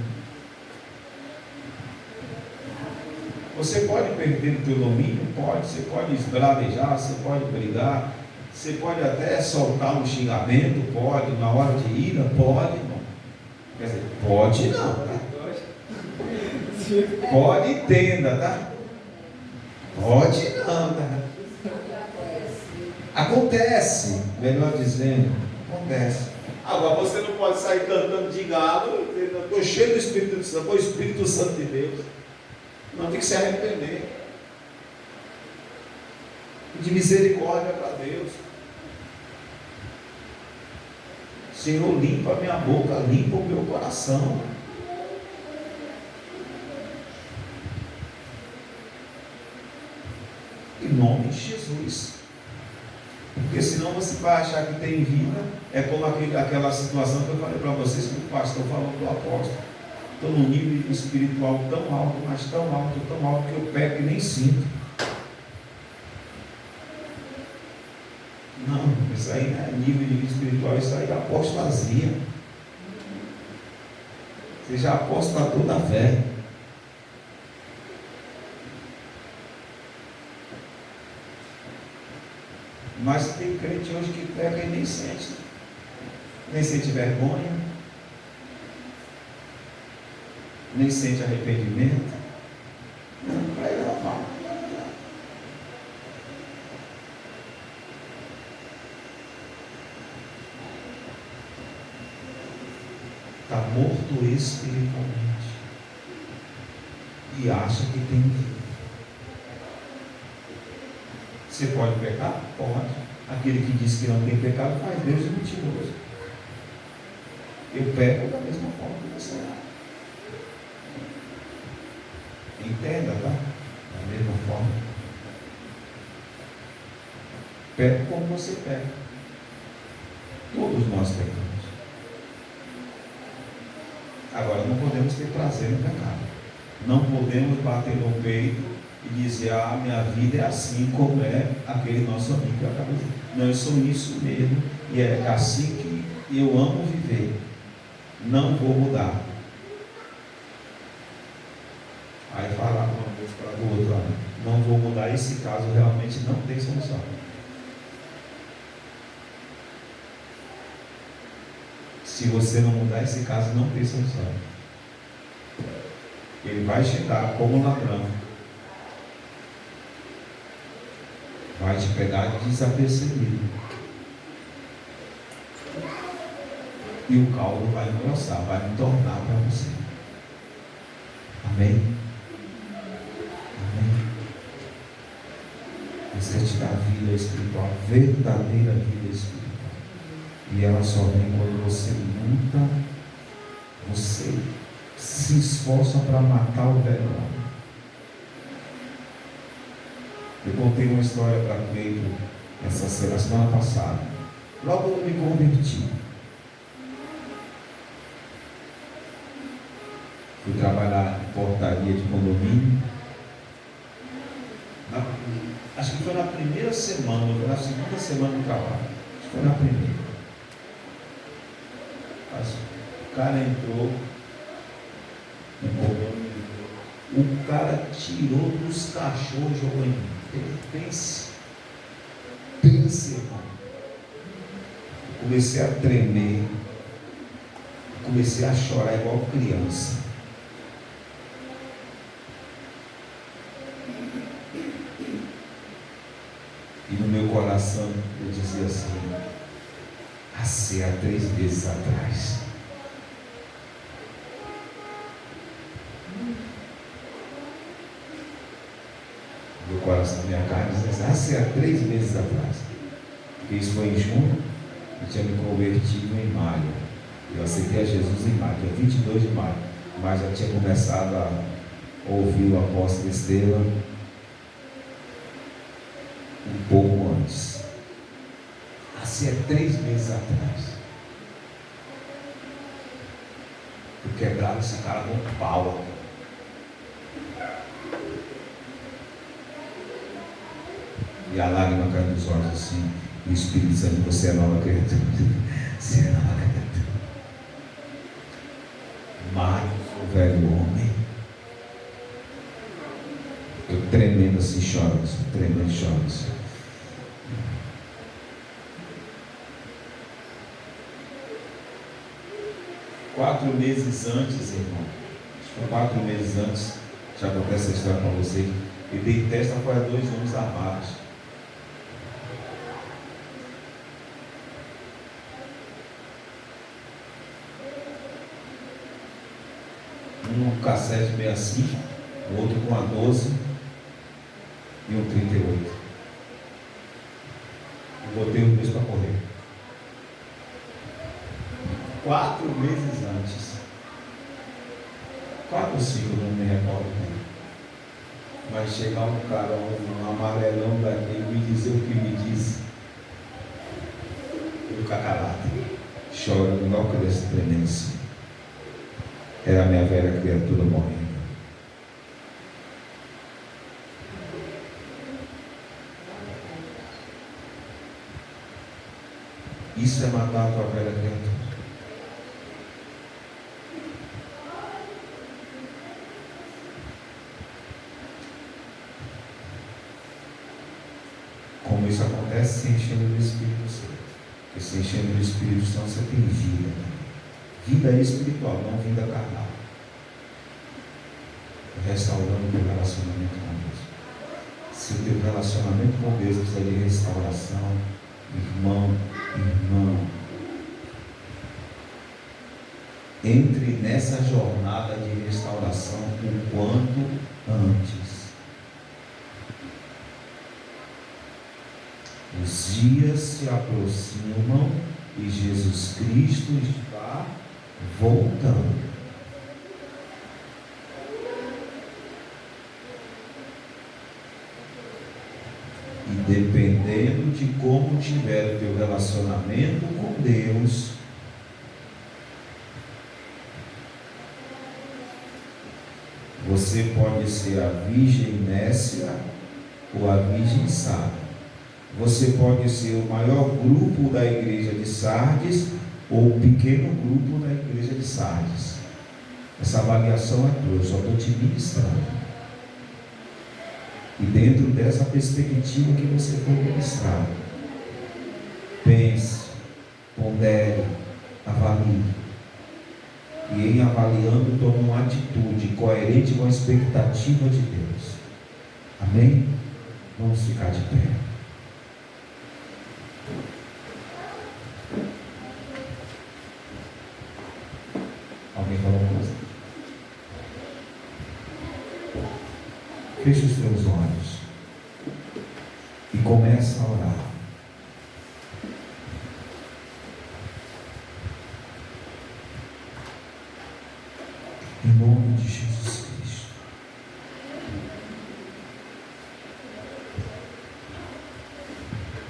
Você pode perder o teu domínio? Pode. Você pode esbravejar, você pode brigar, você pode até soltar um xingamento, pode, na hora de ira, pode, irmão. Quer dizer, pode não, tá? Pode, entenda, tá? Pode não, tá? Acontece, melhor dizendo, acontece. Agora você não pode sair cantando de galo, eu estou cheio do Espírito Santo, o Espírito Santo de Deus. Não, tem que se arrepender. De misericórdia para Deus. Senhor, limpa a minha boca, limpa o meu coração. Em nome de Jesus. Porque senão você vai achar que tem vida. É como aquela situação que eu falei para vocês, que o pastor falou do apóstolo. Estou num nível espiritual tão alto, mas tão alto, que eu peco e nem sinto. Não, isso aí não é nível de vida espiritual, isso aí é apostasia. Você já apostatou da fé. Mas tem crente hoje que pega e nem sente vergonha, nem sente arrependimento. Não, para ele ela fala. Está morto espiritualmente e acha que tem vida. Você pode pecar? Pode. Aquele que diz que não tem pecado faz Deus de mentiroso. Eu peco da mesma forma que você. Entenda, tá? Da mesma forma. Peco como você peca. Todos nós pecamos. Agora, não podemos ter prazer no pecado. Não podemos bater no peito e dizer, minha vida é assim como é aquele nosso amigo que acabou de dizer. Não, eu sou isso mesmo, e é assim que eu amo viver. Não vou mudar. Aí falar com uma coisa para o outro, não vou mudar, esse caso realmente não tem solução. Se você não mudar, esse caso não tem solução. Ele vai chegar como ladrão. Vai te pegar desapercebido. E o caldo vai engrossar, vai entornar para você. Amém? Amém? Você te dá vida espiritual, verdadeira vida espiritual. E ela só vem quando você luta, você se esforça para matar o velho homem. Eu contei uma história para Cleito essa semana passada. Logo eu me converti. Fui trabalhar em portaria de condomínio. Acho que foi na primeira semana, ou na segunda semana do trabalho. Acho que foi na primeira. O cara entrou no condomínio. O cara tirou dos cachorros e jogou em mim. Pense, irmão. Comecei a tremer, comecei a chorar igual criança. E no meu coração eu dizia assim, há 3 meses atrás. Meu coração, minha carne, dizia há 3 meses atrás. Porque isso foi em junho, eu tinha me convertido em maio. Eu aceitei a Jesus em maio, dia 22 de maio. Mas já tinha começado a ouvir o apóstolo Estevam um pouco antes. Assim há 3 meses atrás. Eu quebrava esse cara com pau. E a lágrima cai nos olhos assim. E o Espírito Santo, você é nova criatura. Você é nova criatura. Mate o velho homem. Eu tremendo assim, chorando. Tremendo, chorando assim. Quatro meses antes, irmão. Acho que foi 4 meses antes. Já contei essa história para vocês. Eu dei testa para 2 homens armados. Um com cassete 65, o outro com a 12 e um 38. Eu botei os dois para correr. 4 meses antes. 4 ou 5, não me recordo. Mas chegar um cara, um amarelão daquele, me dizer o que me disse. Eu ficar calado, chorando, igual criança tremendo assim. Era a minha velha criatura morrendo. Isso é matar a tua velha criatura. Como isso acontece se enchendo do Espírito Santo. Porque se enchendo do Espírito Santo você tem vida. Vida espiritual, não vida carnal. Restaurando o teu relacionamento com Deus. Se o teu relacionamento com Deus precisa de restauração, irmão, entre nessa jornada de restauração o quanto antes. Os dias se aproximam e Jesus Cristo está voltando. E dependendo de como tiver o teu relacionamento com Deus, você pode ser a virgem nécia ou a virgem sábia. Você pode ser o maior grupo da igreja de Sardes ou o pequeno grupo da igreja de Sardes. Essa avaliação é tua, eu só estou te ministrando. E dentro dessa perspectiva que você for ministrar, pense, pondere, avalie. E em avaliando, tome uma atitude coerente com a expectativa de Deus. Amém? Vamos ficar de pé. Alguém falou uma coisa? Feche os teus olhos e começa a orar. Em nome de Jesus Cristo.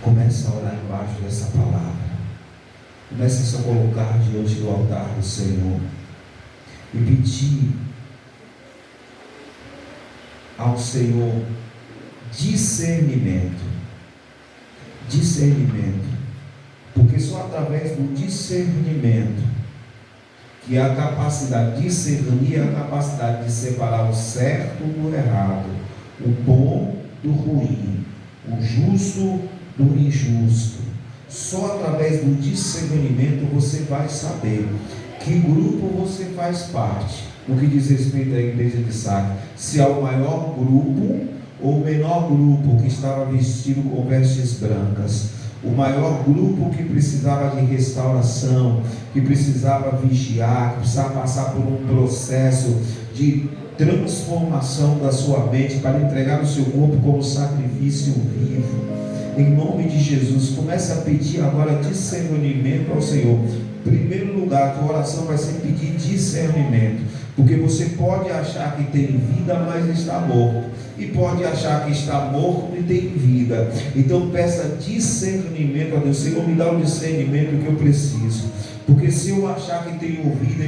Começa a orar embaixo dessa palavra. Começa a se colocar diante do altar do Senhor e pedir ao Senhor discernimento. Porque só através do discernimento, que é a capacidade de discernir, a capacidade de separar o certo do errado, o bom do ruim, o justo do injusto. Só através do discernimento você vai saber que grupo você faz parte, no que diz respeito à igreja de Sardes, se é o maior grupo ou o menor grupo que estava vestido com vestes brancas, o maior grupo que precisava de restauração, que precisava vigiar, que precisava passar por um processo de transformação da sua mente para entregar o seu corpo como sacrifício vivo. Em nome de Jesus, comece a pedir agora discernimento ao Senhor. Em primeiro lugar, a tua oração vai ser pedir discernimento, porque você pode achar que tem vida, mas está morto, e pode achar que está morto e tem vida. Então peça discernimento a Deus. Senhor, me dá o discernimento que eu preciso, porque se eu achar que tenho vida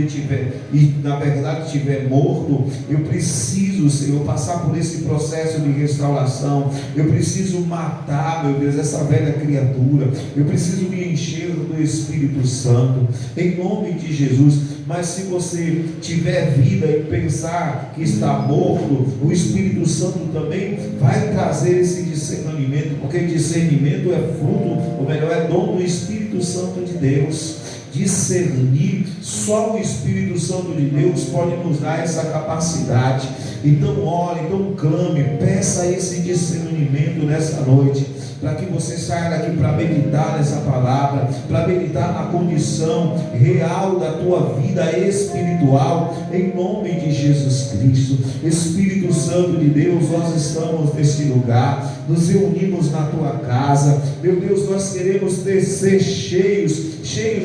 e na verdade estiver morto, eu preciso, Senhor, passar por esse processo de restauração. Eu preciso matar, meu Deus, essa velha criatura. Eu preciso me encher do Espírito Santo, em nome de Jesus. Mas se você tiver vida e pensar que está morto, o Espírito Santo também vai trazer esse discernimento, porque discernimento é fruto, ou melhor, é dom do Espírito Santo de Deus. Discernir, só o Espírito Santo de Deus pode nos dar essa capacidade. Então ore, então clame, peça esse discernimento nessa noite, para que você saia daqui para meditar nessa palavra, para meditar na condição real da tua vida espiritual, em nome de Jesus Cristo. Espírito Santo de Deus, nós estamos nesse lugar, nos reunimos na tua casa, meu Deus, nós queremos ser cheios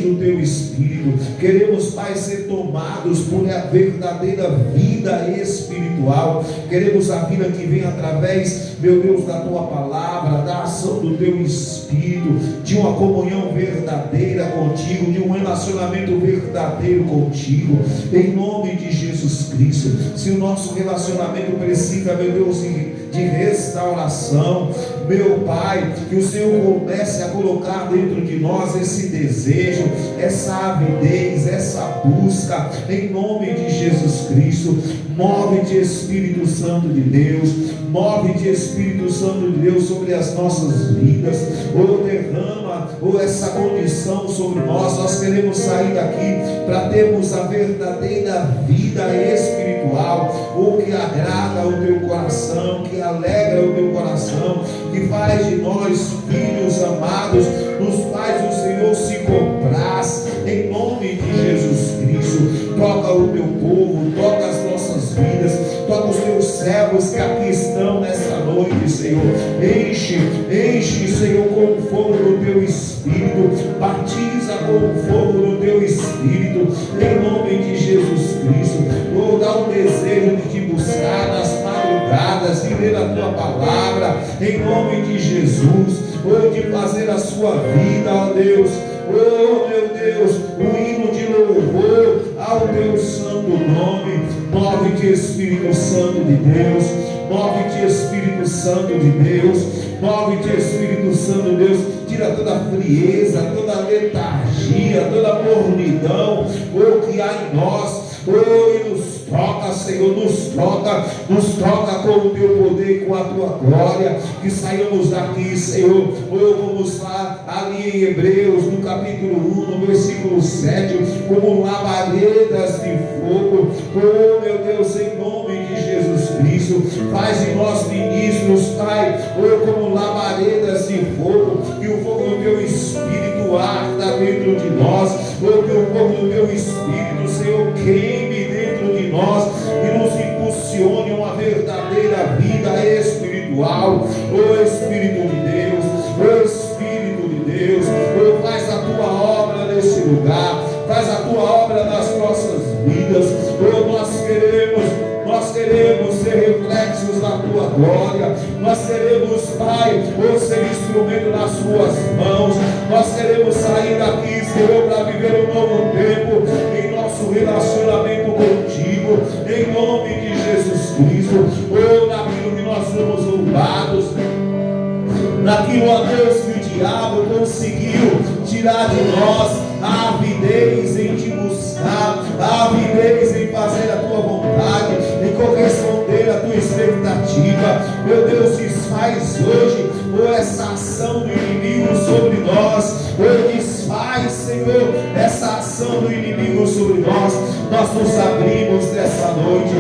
do teu Espírito, queremos, Pai, ser tomados por a verdadeira vida espiritual, queremos a vida que vem através, meu Deus, da tua palavra, da ação do teu Espírito, de uma comunhão verdadeira contigo, de um relacionamento verdadeiro contigo, em nome de Jesus Cristo. Se o nosso relacionamento precisa, meu Deus, de restauração, meu Pai, que o Senhor comece a colocar dentro de nós esse desejo, essa avidez, essa busca, em nome de Jesus Cristo. Move-te, Espírito Santo de Deus, move-te, Espírito Santo de Deus, sobre as nossas vidas, derrama, essa condição sobre nós. Nós queremos sair daqui para termos a verdadeira vida espiritual, que agrada o teu coração, que alegra o teu coração, que faz de nós filhos amados, nos quais o Senhor se compraz, em nome de Jesus Cristo. Toca o teu povo, toca as nossas vidas, toca os teus servos que aqui estão nessa noite, Senhor. Enche, Senhor, com o fogo do teu Espírito, batiza com o fogo do teu Espírito, em nome de Jesus Cristo. Dá um desejo de te buscar nas madrugadas e ler a tua palavra, em nome de Jesus, de fazer a sua vida, ó Deus. Oh meu Deus, um hino de louvor ao teu santo nome. Move-te, Espírito Santo de Deus, move-te, Espírito Santo de Deus, move-te, Espírito Santo de Deus. Tira toda a frieza, toda a letargia, toda a mornidão, que há em nós. E nos toca, Senhor, nos toca com o teu poder e com a tua glória, que saiamos daqui, Senhor, vamos lá, ali em Hebreus, no capítulo 1, no versículo 7, como labaredas de fogo. Meu Deus, em nome de Jesus Cristo, faz de nós ministros, Pai, como labaredas de fogo, que o fogo do teu Espírito arda dentro de nós, que o fogo do teu Espírito, Senhor, queime dentro de nós e nos impulsione uma verdadeira vida espiritual. Espírito de Deus, Espírito de Deus, faz a tua obra nesse lugar, faz a tua obra nas nossas vidas. Nós queremos ser reflexos da tua glória. Nós queremos, Pai, ser instrumento nas suas mãos. Nós queremos sair daqui, Senhor, para viver um novo tempo em nosso relacionamento contigo, em nome de Jesus Cristo. Naquilo que nós somos roubados, naquilo, ó Deus, que o diabo conseguiu tirar de nós, a avidez em te buscar, a avidez em fazer a tua vontade, em corresponder a tua expectativa. Meu Deus, desfaz hoje essa ação do inimigo sobre nós. Desfaz, Senhor, essa ação do inimigo sobre nós. Nós nos abrimos nessa noite,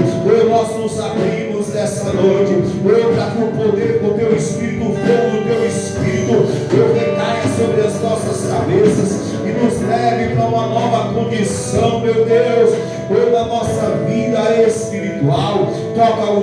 nós nos abrimos nessa noite, para que o poder do teu Espírito, o fogo do teu Espírito, recaia sobre as nossas cabeças e nos leve para uma nova condição, meu Deus, da nossa vida espiritual. Toca o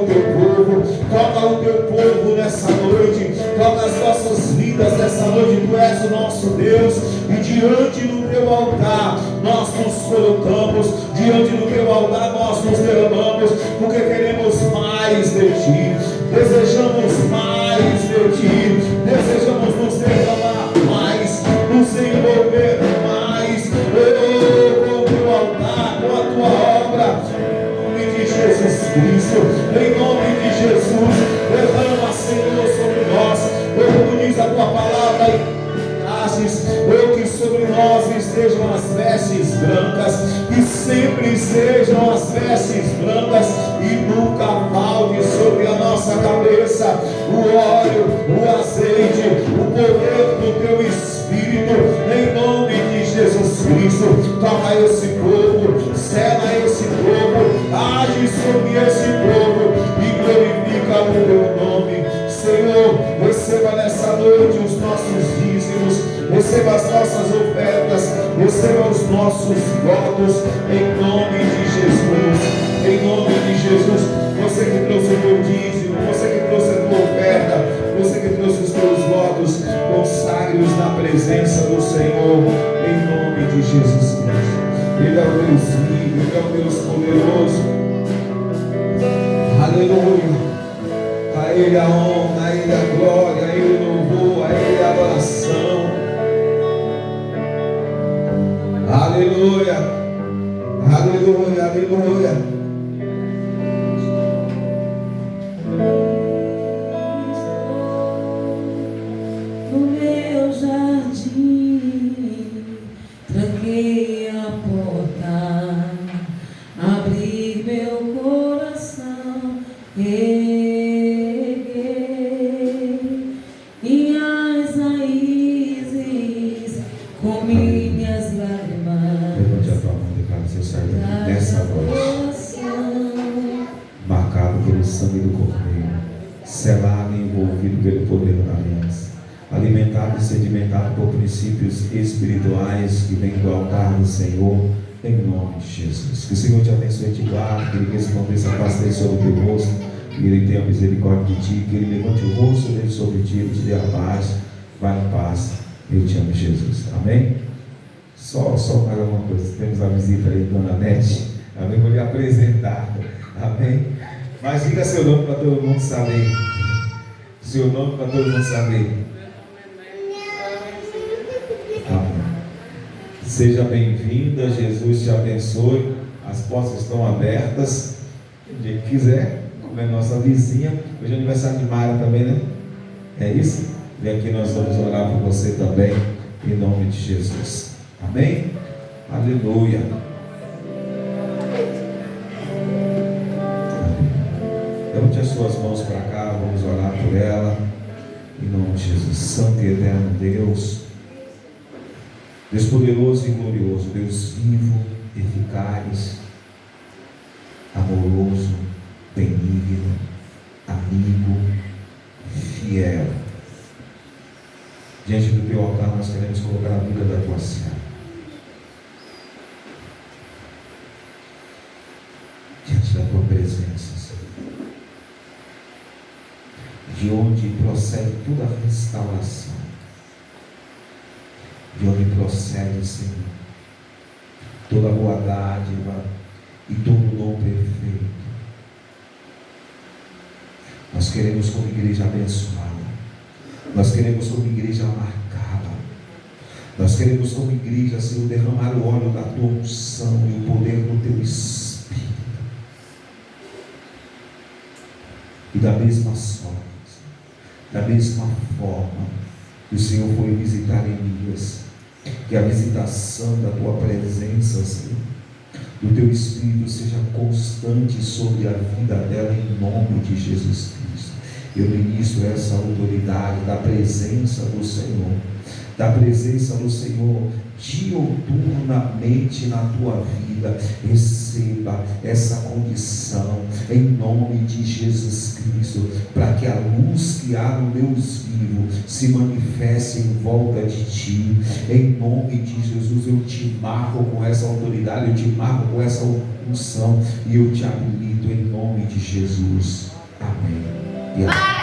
teu povo nessa noite, toca as nossas vidas nessa noite. Tu és o nosso Deus, e diante do teu altar nós nos colocamos, diante do teu altar nós nos derramamos, porque queremos mais de ti, desejamos mais de ti, desejamos nos derramar mais, nos envolver mais, com o teu altar, com a tua obra, em nome de Jesus Cristo, em nome de Jesus. Derrama, Senhor, sobre nós, como diz a tua palavra em que sobre nós estejam as vestes brancas, que sempre sejam as vestes brancas, e nunca falte sobre a nossa cabeça o óleo, o azeite, o poder do teu Espírito, em nome de Jesus Cristo. Toca esse povo, sela esse povo, age sobre esse povo e glorifica o teu nome. Senhor, receba nessa noite os nossos dízimos, receba as nossas ofertas, receba os nossos votos, em nome de Jesus, em nome de Jesus. Você que trouxe o teu dízimo, você que trouxe a tua oferta, você que trouxe os teus votos, consagre-os na presença do Senhor, em nome de Jesus Cristo. Ele é o Deus vivo, Ele é o Deus poderoso. Aleluia. A Ele a honra, a Ele a glória, a Ele o louvor, a Ele a adoração. Aleluia, aleluia, aleluia. envolvido pelo poder da aliança, alimentado e sedimentado por princípios espirituais que vêm do altar do Senhor, em nome de Jesus. Que o Senhor te abençoe e te guarde, que Ele resplandeça a face dele sobre o teu rosto, que Ele tenha misericórdia de ti, que Ele levante o rosto dele sobre ti e te dê a paz. Vai em paz, eu te amo, Jesus. Amém? Só mais uma coisa, temos a visita aí, Dona Nete. Amém? Vou lhe apresentar. Amém? Mas diga seu nome para todo mundo saber. Seu nome para todo mundo saber. Amém. Seja bem-vinda, Jesus te abençoe. As portas estão abertas. Quem quiser, como é nossa vizinha. Hoje é aniversário de Mara também, né? É isso? E aqui nós vamos orar por você também, em nome de Jesus. Amém? Aleluia. Levante as suas mãos para cá, vamos orar por ela, em nome de Jesus. Santo e eterno Deus, Deus poderoso e glorioso, Deus vivo, eficaz, amoroso, benigno, amigo, fiel. Diante do teu altar nós queremos colocar a vida da tua serva. Diante da tua presença, Senhor. De onde procede toda a restauração. De onde procede, Senhor, toda a boa dádiva e todo o dom perfeito. Nós queremos como igreja abençoada. Nós queremos como igreja marcada. Nós queremos como igreja, Senhor, derramar o óleo da tua unção e o poder do teu Espírito. E da mesma sorte, da mesma forma que o Senhor foi visitar Elias, que a visitação da tua presença, Senhor, do teu Espírito seja constante sobre a vida dela, em nome de Jesus Cristo. Eu ministro essa autoridade da presença do Senhor, diuturnamente na tua vida. Receba essa condição em nome de Jesus Cristo, para que a luz que há no Deus vivo se manifeste em volta de ti. Em nome de Jesus, eu te marco com essa autoridade, eu te marco com essa unção e eu te habilito em nome de Jesus. Amém. E amém.